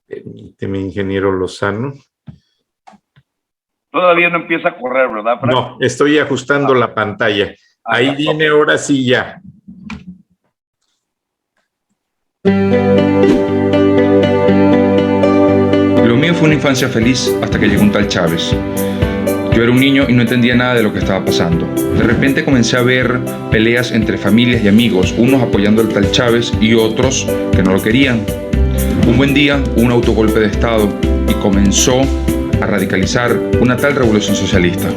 S3: Permíteme, ingeniero Lozano.
S4: Todavía no empieza a correr, ¿verdad, Frank?
S3: No, estoy ajustando la pantalla. Ahí viene, ahora sí ya.
S5: Lo mío fue una infancia feliz hasta que llegó un tal Chávez. Yo era un niño y no entendía nada de lo que estaba pasando. De repente comencé a ver peleas entre familias y amigos, unos apoyando al tal Chávez y otros que no lo querían. Un buen día hubo un autogolpe de Estado y comenzó a radicalizar una tal revolución socialista.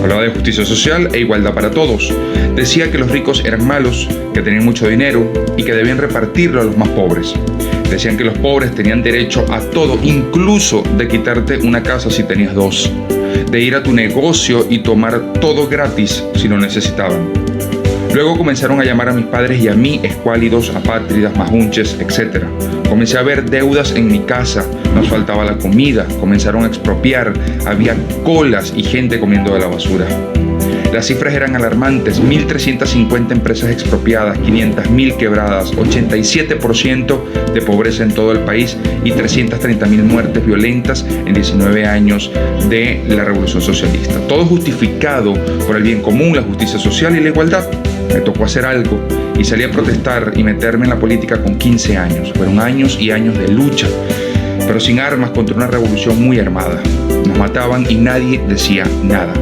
S5: Hablaba de justicia social e igualdad para todos. Decía que los ricos eran malos, que tenían mucho dinero y que debían repartirlo a los más pobres. Decían que los pobres tenían derecho a todo, incluso de quitarte una casa si tenías dos, de ir a tu negocio y tomar todo gratis si lo necesitaban. Luego comenzaron a llamar a mis padres y a mí escuálidos, apátridas, majunches, etc. Comencé a ver deudas en mi casa, nos faltaba la comida, comenzaron a expropiar, había colas y gente comiendo de la basura. Las cifras eran alarmantes: 1.350 empresas expropiadas, 500.000 quebradas, 87% de pobreza en todo el país y 330.000 muertes violentas en 19 años de la Revolución Socialista. Todo justificado por el bien común, la justicia social y la igualdad. Me tocó hacer algo y salí a protestar y meterme en la política con 15 años. Fueron años y años de lucha, pero sin armas, contra una revolución muy armada. Nos mataban y nadie decía nada.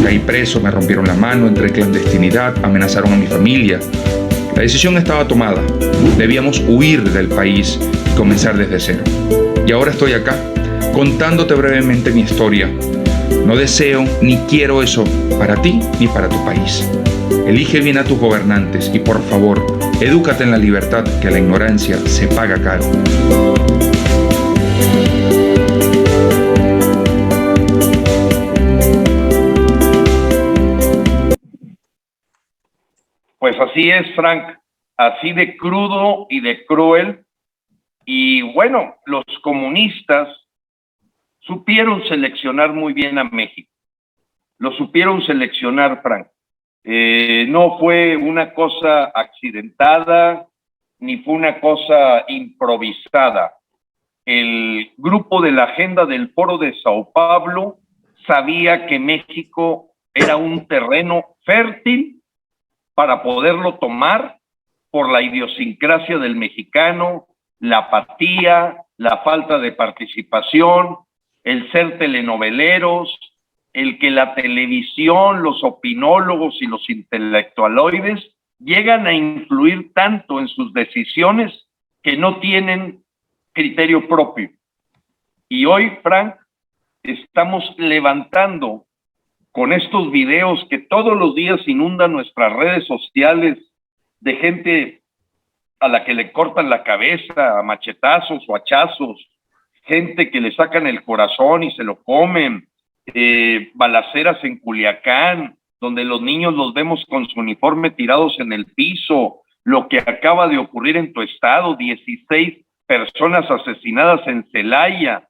S5: Caí preso, me rompieron la mano, entré en clandestinidad, amenazaron a mi familia. La decisión estaba tomada. Debíamos huir del país y comenzar desde cero. Y ahora estoy acá, contándote brevemente mi historia. No deseo ni quiero eso para ti ni para tu país. Elige bien a tus gobernantes y, por favor, edúcate en la libertad, que la ignorancia se paga caro.
S4: Pues así es, Frank, así de crudo y de cruel. Y bueno, los comunistas supieron seleccionar muy bien a México. Lo supieron seleccionar, Frank. No fue una cosa accidentada, ni fue una cosa improvisada. El grupo de la Agenda del Foro de Sao Paulo sabía que México era un terreno fértil para poderlo tomar por la idiosincrasia del mexicano, la apatía, la falta de participación, el ser telenoveleros, el que la televisión, los opinólogos y los intelectualoides llegan a influir tanto en sus decisiones que no tienen criterio propio. Y hoy, Frank, estamos levantando con estos videos que todos los días inundan nuestras redes sociales de gente a la que le cortan la cabeza a machetazos o hachazos, gente que le sacan el corazón y se lo comen, balaceras en Culiacán, donde los niños los vemos con su uniforme tirados en el piso, lo que acaba de ocurrir en tu estado, 16 personas asesinadas en Celaya,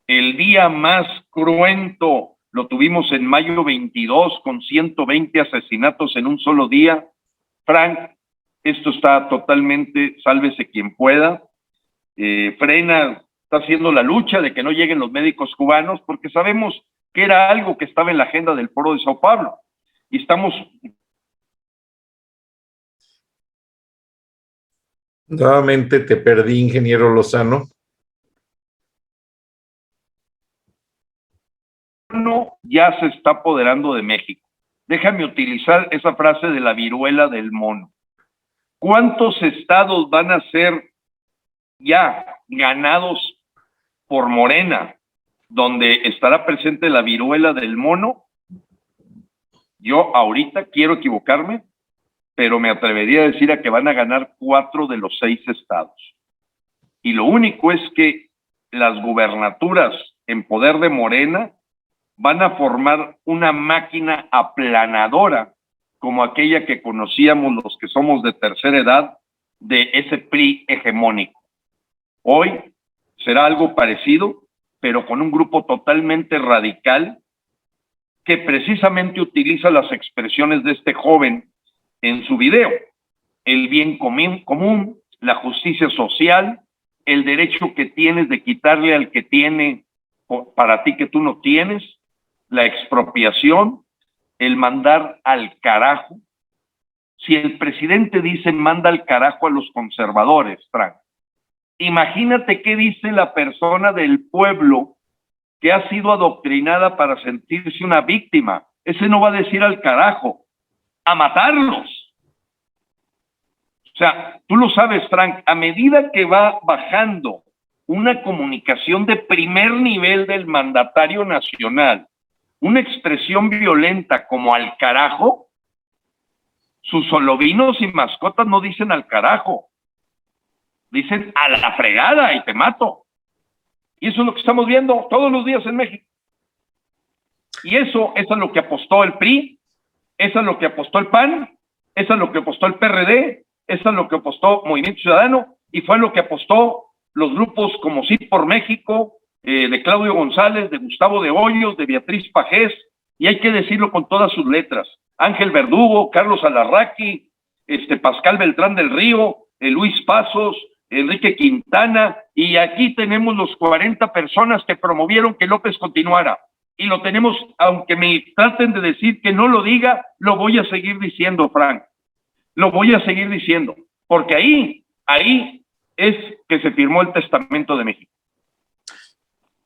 S4: el día más cruento lo tuvimos en mayo 22 con 120 asesinatos en un solo día. Frank, esto está totalmente, sálvese quien pueda. Frena está haciendo la lucha de que no lleguen los médicos cubanos, porque sabemos que era algo que estaba en la agenda del Foro de Sao Paulo. Y estamos...
S3: Nuevamente te perdí, ingeniero Lozano.
S4: Ya se está apoderando de México. Déjame utilizar esa frase de la viruela del mono. ¿Cuántos estados van a ser ya ganados por Morena, donde estará presente la viruela del mono? Yo ahorita quiero equivocarme, pero me atrevería a decir a que van a ganar 4 de los 6 estados. Y lo único es que las gubernaturas en poder de Morena van a formar una máquina aplanadora como aquella que conocíamos los que somos de tercera edad de ese PRI hegemónico. Hoy será algo parecido, pero con un grupo totalmente radical que precisamente utiliza las expresiones de este joven en su video: el bien común, la justicia social, el derecho que tienes de quitarle al que tiene para ti que tú no tienes, la expropiación, el mandar al carajo. Si el presidente dice manda al carajo a los conservadores, Frank, imagínate qué dice la persona del pueblo que ha sido adoctrinada para sentirse una víctima. Ese no va a decir al carajo, a matarlos. O sea, tú lo sabes, Frank, a medida que va bajando una comunicación de primer nivel del mandatario nacional, una expresión violenta como al carajo, sus solovinos y mascotas no dicen al carajo, dicen a la fregada y te mato. Y eso es lo que estamos viendo todos los días en México. Y eso es a lo que apostó el PRI, eso es lo que apostó el PAN, eso es lo que apostó el PRD, eso es lo que apostó Movimiento Ciudadano, y fue lo que apostó los grupos como Sí por México, de Claudio González, de Gustavo de Hoyos, de Beatriz Pajés, y hay que decirlo con todas sus letras. Ángel Verdugo, Carlos Alarraqui, Pascal Beltrán del Río, Luis Pasos, Enrique Quintana, y aquí tenemos los 40 personas que promovieron que López continuara. Y lo tenemos, aunque me traten de decir que no lo diga, lo voy a seguir diciendo, Frank. Lo voy a seguir diciendo, porque ahí es que se firmó el Testamento de México.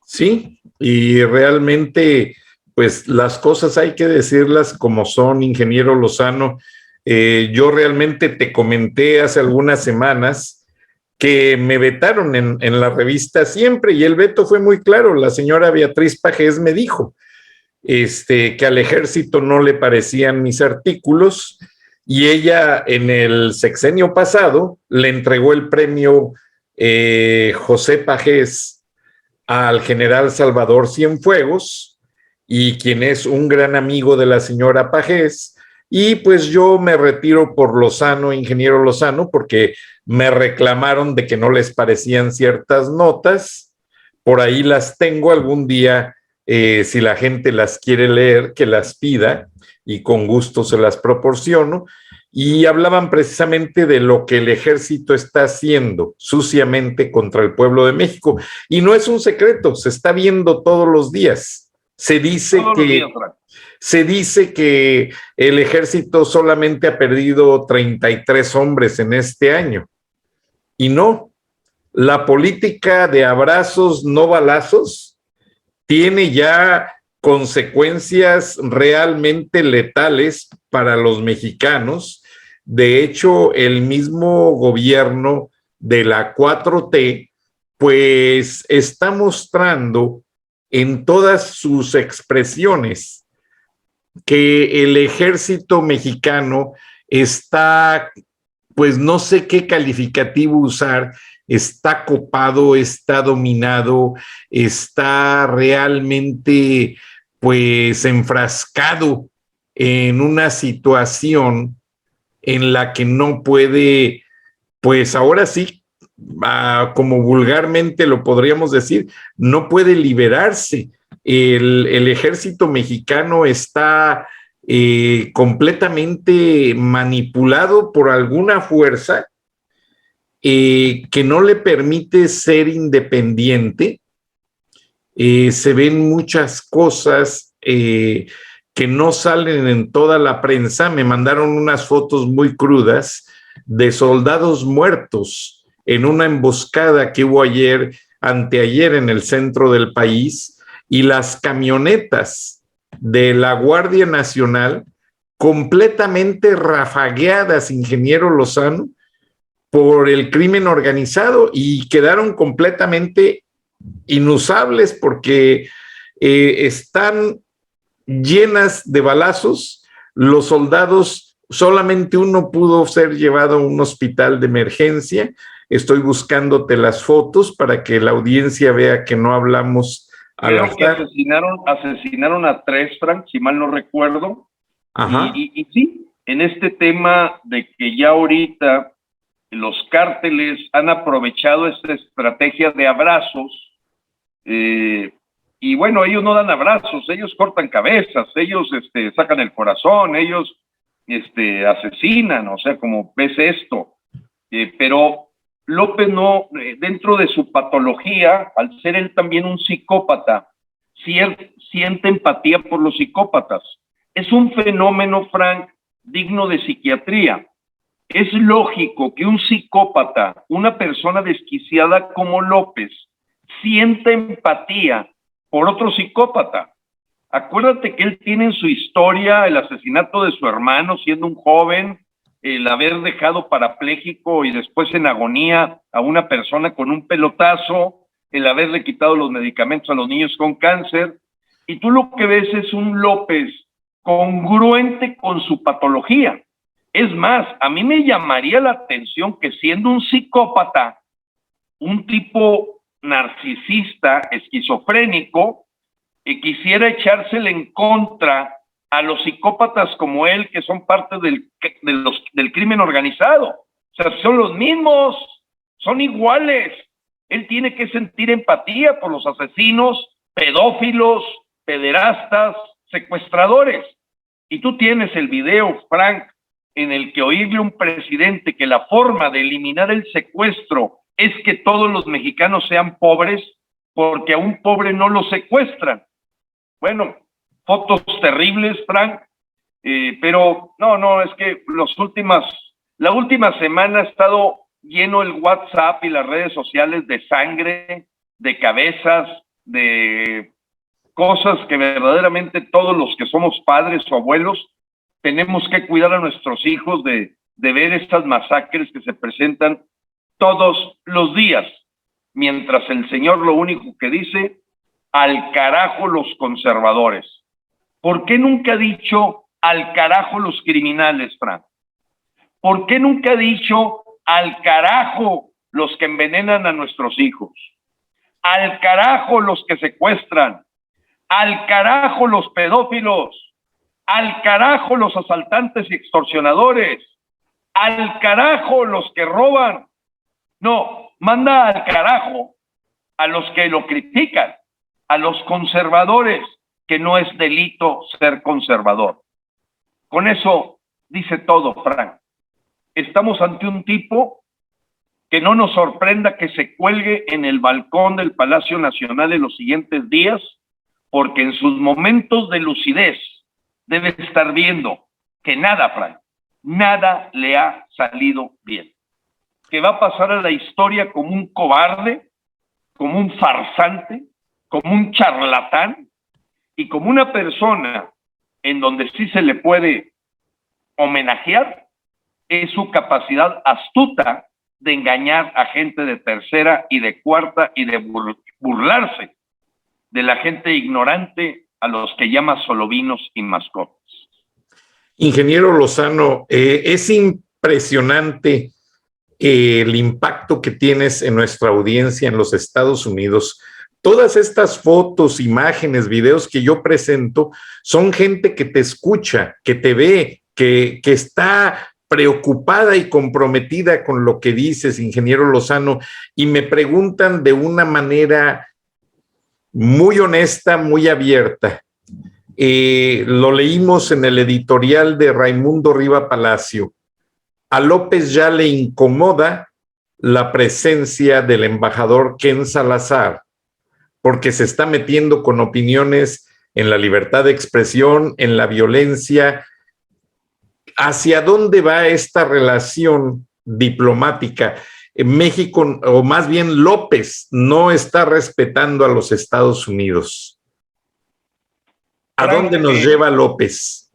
S3: Sí, y realmente, pues las cosas hay que decirlas como son, ingeniero Lozano. Yo realmente te comenté hace algunas semanas que me vetaron en la revista Siempre, y el veto fue muy claro. La señora Beatriz Pajés me dijo que al ejército no le parecían mis artículos, y ella en el sexenio pasado le entregó el premio José Pajés al general Salvador Cienfuegos, y quien es un gran amigo de la señora Pajés. Y pues yo me retiro por Lozano, ingeniero Lozano, porque me reclamaron de que no les parecían ciertas notas. Por ahí las tengo algún día, si la gente las quiere leer, que las pida y con gusto se las proporciono. Y hablaban precisamente de lo que el ejército está haciendo suciamente contra el pueblo de México. Y no es un secreto, se está viendo todos los días. Se dice que el ejército solamente ha perdido 33 hombres en este año. Y no, la política de abrazos, no balazos, tiene ya consecuencias realmente letales para los mexicanos. De hecho, el mismo gobierno de la 4T, pues está mostrando en todas sus expresiones que el ejército mexicano está, pues no sé qué calificativo usar, está copado, está dominado, está realmente pues enfrascado en una situación en la que no puede, pues ahora sí, como vulgarmente lo podríamos decir, no puede liberarse. El ejército mexicano está completamente manipulado por alguna fuerza que no le permite ser independiente. Se ven muchas cosas que no salen en toda la prensa. Me mandaron unas fotos muy crudas de soldados muertos en una emboscada que hubo anteayer en el centro del país, y las camionetas de la Guardia Nacional completamente rafagueadas, ingeniero Lozano, por el crimen organizado, y quedaron completamente inusables porque están llenas de balazos. Los soldados, solamente uno pudo ser llevado a un hospital de emergencia. Estoy buscándote las fotos para que la audiencia vea que no hablamos al azar.
S4: Creo que asesinaron a 3, Frank, si mal no recuerdo.
S3: Ajá.
S4: Y sí, en este tema de que ya ahorita los cárteles han aprovechado esta estrategia de abrazos, y bueno, ellos no dan abrazos, ellos cortan cabezas, ellos sacan el corazón, ellos asesinan, o sea, como ves esto. Pero López no, dentro de su patología, al ser él también un psicópata, siente empatía por los psicópatas. Es un fenómeno, Frank, digno de psiquiatría. Es lógico que un psicópata, una persona desquiciada como López, sienta empatía por otro psicópata. Acuérdate que él tiene en su historia el asesinato de su hermano siendo un joven, el haber dejado parapléjico y después en agonía a una persona con un pelotazo, el haberle quitado los medicamentos a los niños con cáncer, y tú lo que ves es un López congruente con su patología. Es más, a mí me llamaría la atención que siendo un psicópata, un tipo narcisista, esquizofrénico, quisiera echársele en contra a los psicópatas como él, que son parte del crimen organizado. O sea, son los mismos, son iguales. Él tiene que sentir empatía por los asesinos, pedófilos, pederastas, secuestradores. Y tú tienes el video, Frank, en el que oírle a un presidente que la forma de eliminar el secuestro es que todos los mexicanos sean pobres, porque a un pobre no lo secuestran. Bueno, fotos terribles, Frank, pero no, es que la última semana ha estado lleno el WhatsApp y las redes sociales de sangre, de cabezas, de cosas que verdaderamente todos los que somos padres o abuelos tenemos que cuidar a nuestros hijos de ver estas masacres que se presentan todos los días, mientras el señor lo único que dice, al carajo los conservadores. ¿Por qué nunca ha dicho al carajo los criminales, Frank? ¿Por qué nunca ha dicho al carajo los que envenenan a nuestros hijos? Al carajo los que secuestran, al carajo los pedófilos, al carajo los asaltantes y extorsionadores, al carajo los que roban. No, manda al carajo a los que lo critican, a los conservadores, que no es delito ser conservador. Con eso dice todo, Frank. Estamos ante un tipo que no nos sorprenda que se cuelgue en el balcón del Palacio Nacional en los siguientes días, porque en sus momentos de lucidez debe estar viendo que nada, Frank, nada le ha salido bien. Que va a pasar a la historia como un cobarde, como un farsante, como un charlatán y como una persona en donde sí se le puede homenajear es su capacidad astuta de engañar a gente de tercera y de cuarta y de burlarse de la gente ignorante a los que llama solovinos y mascotas.
S3: Ingeniero Lozano, es impresionante el impacto que tienes en nuestra audiencia en los Estados Unidos. Todas estas fotos, imágenes, videos que yo presento son gente que te escucha, que te ve, que está preocupada y comprometida con lo que dices, ingeniero Lozano, y me preguntan de una manera muy honesta, muy abierta. Lo leímos en el editorial de Raimundo Riva Palacio. A López ya le incomoda la presencia del embajador Ken Salazar, porque se está metiendo con opiniones en la libertad de expresión, en la violencia. ¿Hacia dónde va esta relación diplomática? México, o más bien López, no está respetando a los Estados Unidos. ¿A dónde nos lleva López?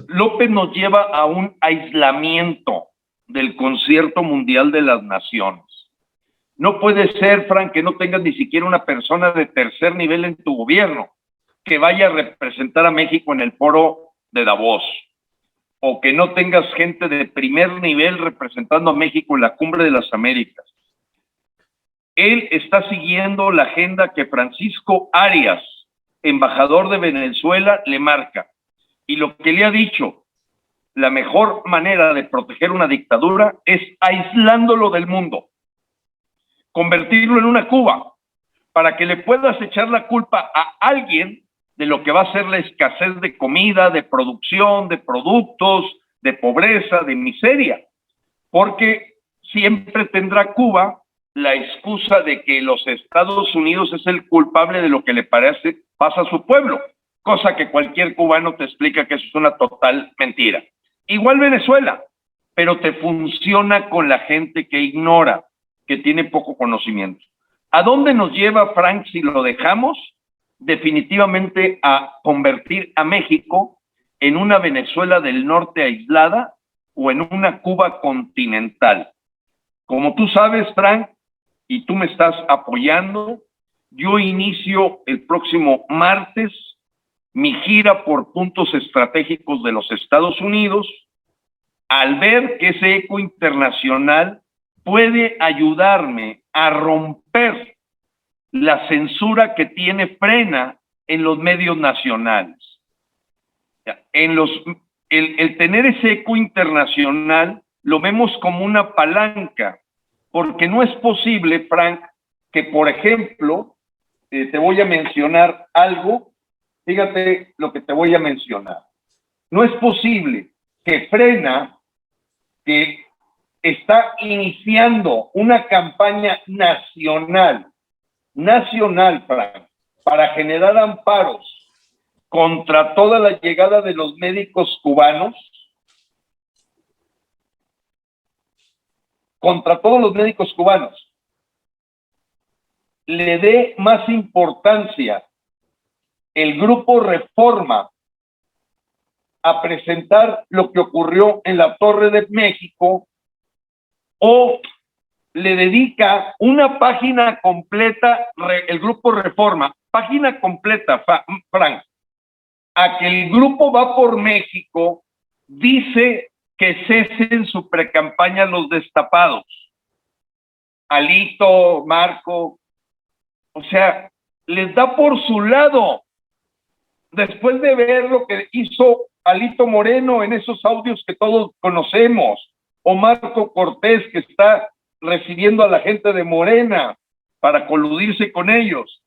S4: López nos lleva a un aislamiento del Concierto Mundial de las Naciones. No puede ser, Frank, que no tengas ni siquiera una persona de tercer nivel en tu gobierno que vaya a representar a México en el foro de Davos, o que no tengas gente de primer nivel representando a México en la Cumbre de las Américas. Él está siguiendo la agenda que Francisco Arias, embajador de Venezuela, le marca. Y lo que le ha dicho, la mejor manera de proteger una dictadura es aislándolo del mundo, convertirlo en una Cuba, para que le puedas echar la culpa a alguien de lo que va a ser la escasez de comida, de producción, de productos, de pobreza, de miseria. Porque siempre tendrá Cuba la excusa de que los Estados Unidos es el culpable de lo que le pasa a su pueblo, cosa que cualquier cubano te explica que eso es una total mentira. Igual Venezuela, pero te funciona con la gente que ignora, que tiene poco conocimiento. ¿A dónde nos lleva, Frank, si lo dejamos? Definitivamente a convertir a México en una Venezuela del norte aislada o en una Cuba continental. Como tú sabes, Frank, y tú me estás apoyando, yo inicio el próximo martes mi gira por puntos estratégicos de los Estados Unidos, al ver que ese eco internacional puede ayudarme a romper la censura que tiene frena en los medios nacionales. El tener ese eco internacional lo vemos como una palanca, porque no es posible, Frank, que por ejemplo, te voy a mencionar algo, fíjate lo que te voy a mencionar. No es posible que Frena, que está iniciando una campaña nacional, Frank, para generar amparos contra toda la llegada de los médicos cubanos, contra todos los médicos cubanos, le dé más importancia el Grupo Reforma a presentar lo que ocurrió en la Torre de México, o le dedica una página completa, el Grupo Reforma, página completa, Frank, a que el Grupo Va por México dice que cesen su precampaña los destapados. Alito, Marco, o sea, les da por su lado. Después de ver lo que hizo Alito Moreno en esos audios que todos conocemos, o Marco Cortés, que está recibiendo a la gente de Morena para coludirse con ellos.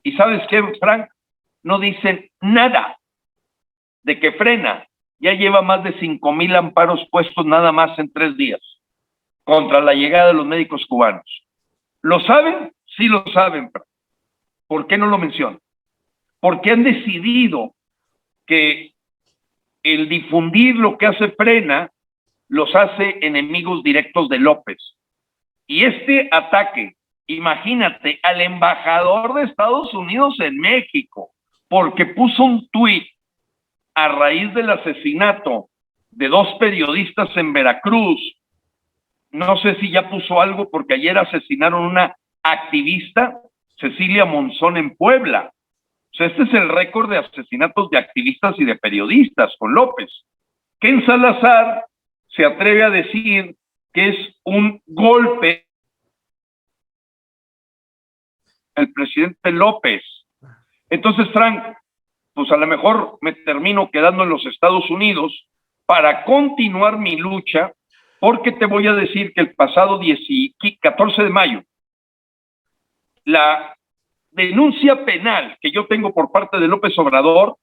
S4: ¿Y sabes qué, Frank? No dicen nada de que Frena ya lleva más de 5,000 amparos puestos nada más en 3 días contra la llegada de los médicos cubanos. ¿Lo saben? Sí lo saben. ¿Por qué no lo mencionan? Porque han decidido que el difundir lo que hace Frena los hace enemigos directos de López. Y este ataque, imagínate, al embajador de Estados Unidos en México, porque puso un tuit a raíz del asesinato de 2 periodistas en Veracruz. No sé si ya puso algo, porque ayer asesinaron una activista, Cecilia Monzón, en Puebla. O sea, este es el récord de asesinatos de activistas y de periodistas con López. Ken Salazar se atreve a decir que es un golpe al presidente López. Entonces, Frank, pues a lo mejor me termino quedando en los Estados Unidos para continuar mi lucha, porque te voy a decir que el pasado 14 de mayo, la denuncia penal que yo tengo por parte de López Obrador,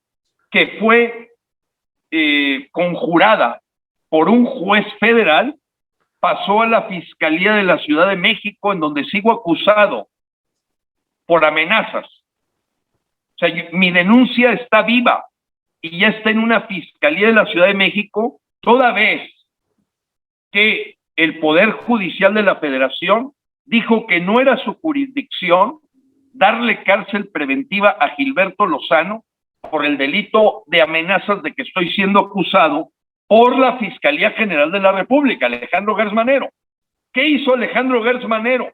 S4: que fue conjurada por un juez federal, pasó a la Fiscalía de la Ciudad de México, en donde sigo acusado por amenazas. O sea, mi denuncia está viva y ya está en una Fiscalía de la Ciudad de México, toda vez que el Poder Judicial de la Federación dijo que no era su jurisdicción darle cárcel preventiva a Gilberto Lozano por el delito de amenazas de que estoy siendo acusado por la Fiscalía General de la República, Alejandro Gertz Manero. ¿Qué hizo Alejandro Gertz Manero?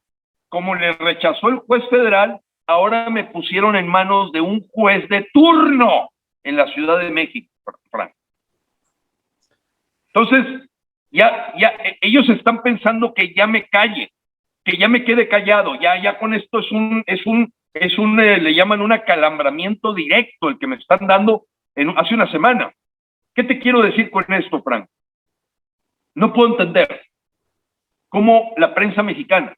S4: Como le rechazó el juez federal, ahora me pusieron en manos de un juez de turno en la Ciudad de México, Frank. Entonces, ya ellos están pensando que ya me calle, que ya me quede callado, ya con esto le llaman un acalambramiento directo el que me están dando hace una semana. ¿Qué te quiero decir con esto, Frank? No puedo entender cómo la prensa mexicana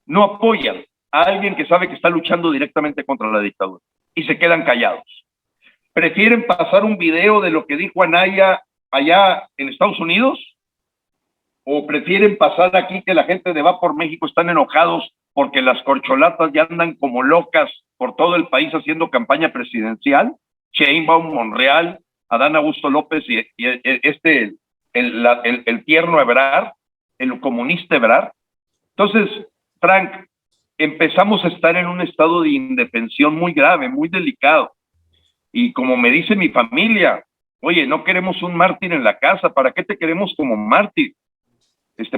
S4: no apoya a alguien que sabe que está luchando directamente contra la dictadura y se quedan callados. Prefieren pasar un video de lo que dijo Anaya allá en Estados Unidos, o prefieren pasar aquí que la gente de Va por México están enojados porque las corcholatas ya andan como locas por todo el país haciendo campaña presidencial. Sheinbaum, Monreal, Adán Augusto López y el tierno Ebrard, el comunista Ebrard. Entonces, Frank, empezamos a estar en un estado de indefensión muy grave, muy delicado. Y como me dice mi familia, oye, no queremos un mártir en la casa, ¿para qué te queremos como mártir?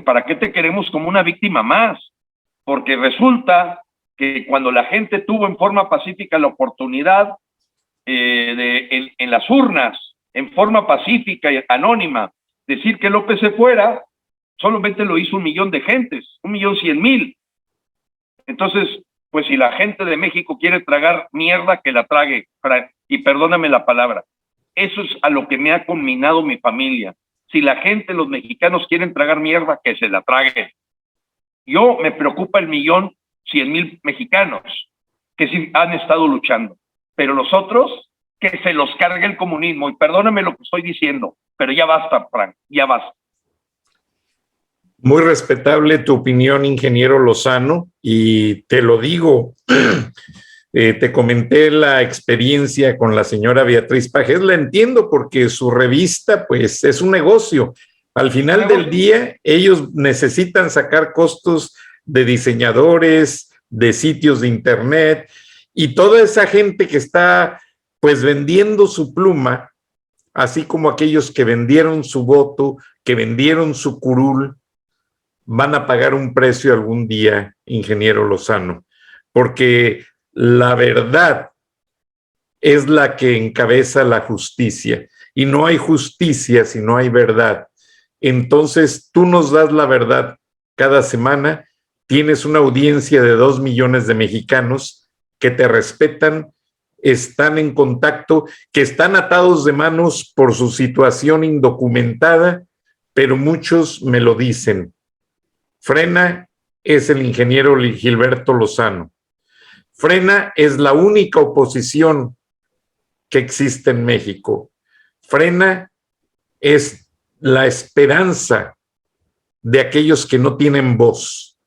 S4: ¿Para qué te queremos como una víctima más? Porque resulta que cuando la gente tuvo en forma pacífica la oportunidad en las urnas, en forma pacífica y anónima, decir que López se fuera, solamente lo hizo 1 millón de gentes, 1.100.000. Entonces, pues si la gente de México quiere tragar mierda, que la trague, y perdóname la palabra. Eso es a lo que me ha conminado mi familia. Si la gente, los mexicanos quieren tragar mierda, que se la trague. Me preocupa el 1.100.000 mexicanos que sí han estado luchando. pero los otros, que se los cargue el comunismo. Y perdóname lo que estoy diciendo, pero ya basta, Frank, ya basta.
S3: Muy respetable tu opinión, ingeniero Lozano, y te lo digo, te comenté la experiencia con la señora Beatriz Pajés, la entiendo porque su revista pues es un negocio. Al final del día, ellos necesitan sacar costos de diseñadores, de sitios de internet, y toda esa gente que está pues vendiendo su pluma, así como aquellos que vendieron su voto, que vendieron su curul, van a pagar un precio algún día, ingeniero Lozano, porque la verdad es la que encabeza la justicia, y no hay justicia si no hay verdad. Entonces, tú nos das la verdad cada semana, tienes una audiencia de 2 millones de mexicanos que te respetan, están en contacto, que están atados de manos por su situación indocumentada, pero muchos me lo dicen. Frena es el ingeniero Gilberto Lozano. Frena es la única oposición que existe en México. Frena es la esperanza de aquellos que no tienen voz,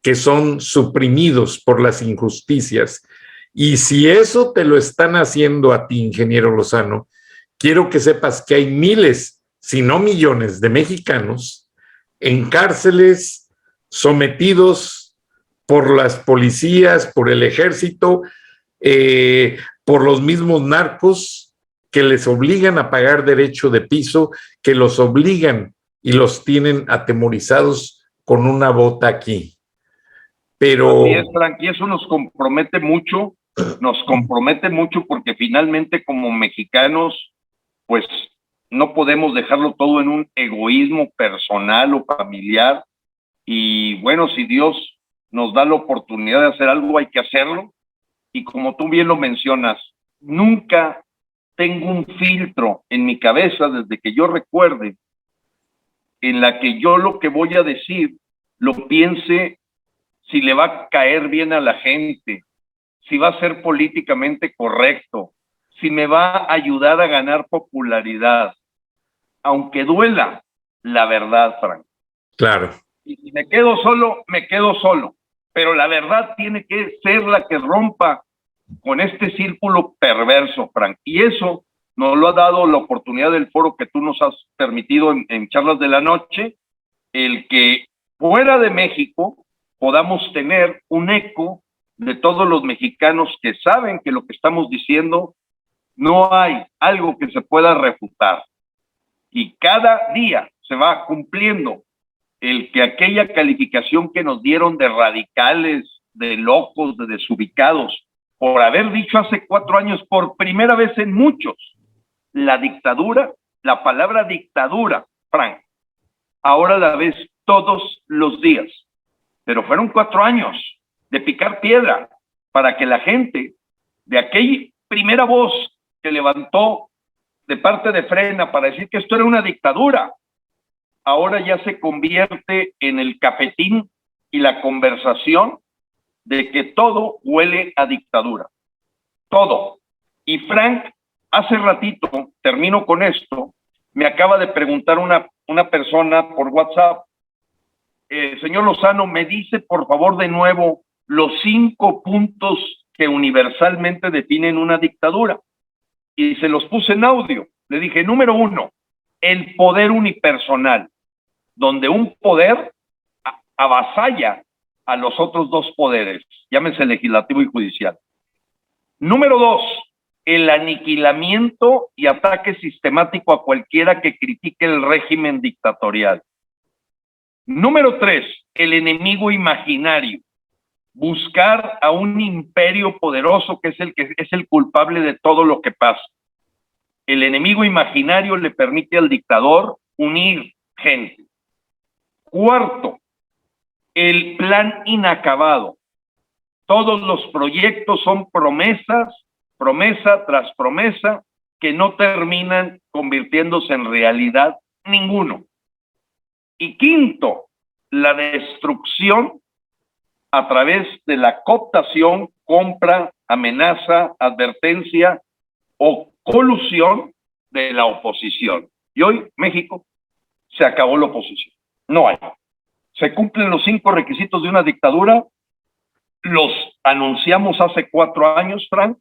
S3: que son suprimidos por las injusticias. Y si eso te lo están haciendo a ti, ingeniero Lozano, quiero que sepas que hay miles, si no millones de mexicanos en cárceles, sometidos por las policías, por el ejército, por los mismos narcos que les obligan a pagar derecho de piso, que los obligan y los tienen atemorizados con una bota aquí. Pero...
S4: Así es, Frank, y eso nos compromete mucho porque finalmente como mexicanos, pues no podemos dejarlo todo en un egoísmo personal o familiar. Y bueno, si Dios nos da la oportunidad de hacer algo, hay que hacerlo. Y como tú bien lo mencionas, nunca tengo un filtro en mi cabeza desde que yo recuerde en la que yo lo que voy a decir lo piense si le va a caer bien a la gente, si va a ser políticamente correcto, si me va a ayudar a ganar popularidad, aunque duela la verdad, Frank.
S3: Claro.
S4: Y si me quedo solo, me quedo solo. Pero la verdad tiene que ser la que rompa con este círculo perverso, Frank. Y eso nos lo ha dado la oportunidad del foro que tú nos has permitido en Charlas de la Noche, el que fuera de México podamos tener un eco de todos los mexicanos que saben que lo que estamos diciendo no hay algo que se pueda refutar. Y cada día se va cumpliendo el que aquella calificación que nos dieron de radicales, de locos, de desubicados, por haber dicho hace 4 años, por primera vez en muchos, la dictadura, la palabra dictadura, Frank, ahora la ves todos los días. Pero fueron 4 años de picar piedra para que la gente de aquella primera voz que levantó de parte de Frena para decir que esto era una dictadura, ahora ya se convierte en el cafetín y la conversación de que todo huele a dictadura. Todo. Y Frank, hace ratito, termino con esto, me acaba de preguntar una persona por WhatsApp, señor Lozano, me dice por favor de nuevo los 5 puntos que universalmente definen una dictadura. Y se los puse en audio. Le dije, número 1, el poder unipersonal, donde un poder avasalla a los otros 2 poderes, llámese legislativo y judicial. Número 2, el aniquilamiento y ataque sistemático a cualquiera que critique el régimen dictatorial. Número 3, el enemigo imaginario, buscar a un imperio poderoso que es el culpable de todo lo que pasa. El enemigo imaginario le permite al dictador unir gente. 4, el plan inacabado. Todos los proyectos son promesa tras promesa, que no terminan convirtiéndose en realidad ninguno. Y 5, la destrucción a través de la cooptación compra, amenaza, advertencia o colusión de la oposición. Y hoy México se acabó la oposición. No hay. Se cumplen los 5 requisitos de una dictadura. Los anunciamos hace 4 años, Frank,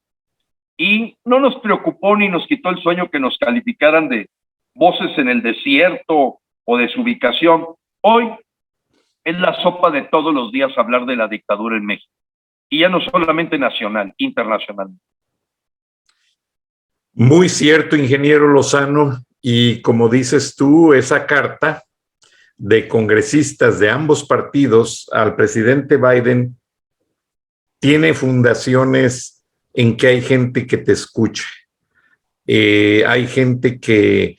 S4: y no nos preocupó ni nos quitó el sueño que nos calificaran de voces en el desierto o desubicación. Hoy es la sopa de todos los días hablar de la dictadura en México. Y ya no solamente nacional, internacional.
S3: Muy cierto, ingeniero Lozano. Y como dices tú, esa carta de congresistas de ambos partidos al presidente Biden tiene fundaciones en que hay gente que te escucha. Hay gente que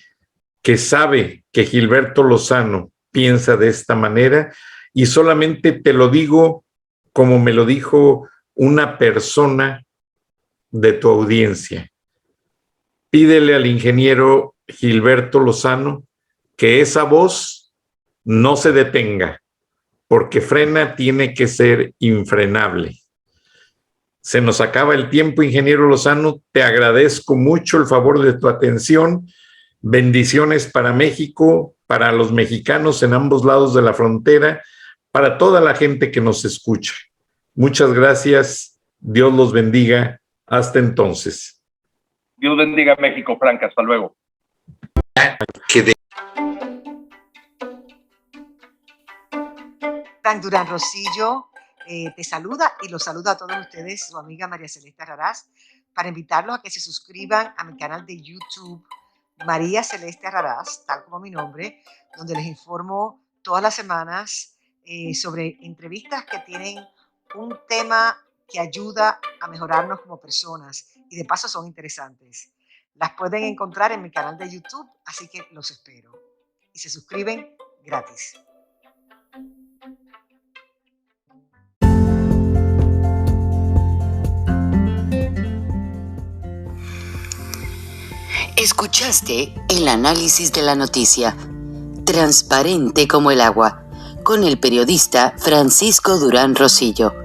S3: sabe que Gilberto Lozano piensa de esta manera, y solamente te lo digo como me lo dijo una persona de tu audiencia. Pídele al ingeniero Gilberto Lozano que esa voz no se detenga, porque frena tiene que ser infrenable. Se nos acaba el tiempo, ingeniero Lozano. Te agradezco mucho el favor de tu atención. Bendiciones para México, para los mexicanos en ambos lados de la frontera, para toda la gente que nos escucha. Muchas gracias. Dios los bendiga. Hasta entonces.
S4: Dios bendiga a México, Frank. Hasta luego.
S2: Frank Durán Rosillo te saluda y los saluda a todos ustedes, su amiga María Celeste Raraz, para invitarlos a que se suscriban a mi canal de YouTube, María Celeste Raraz, tal como mi nombre, donde les informo todas las semanas sobre entrevistas que tienen un tema que ayuda a mejorarnos como personas y de paso son interesantes. Las pueden encontrar en mi canal de YouTube, así que los espero. Y se suscriben gratis.
S1: Escuchaste el análisis de la noticia, transparente como el agua, con el periodista Francisco Durán Rosillo.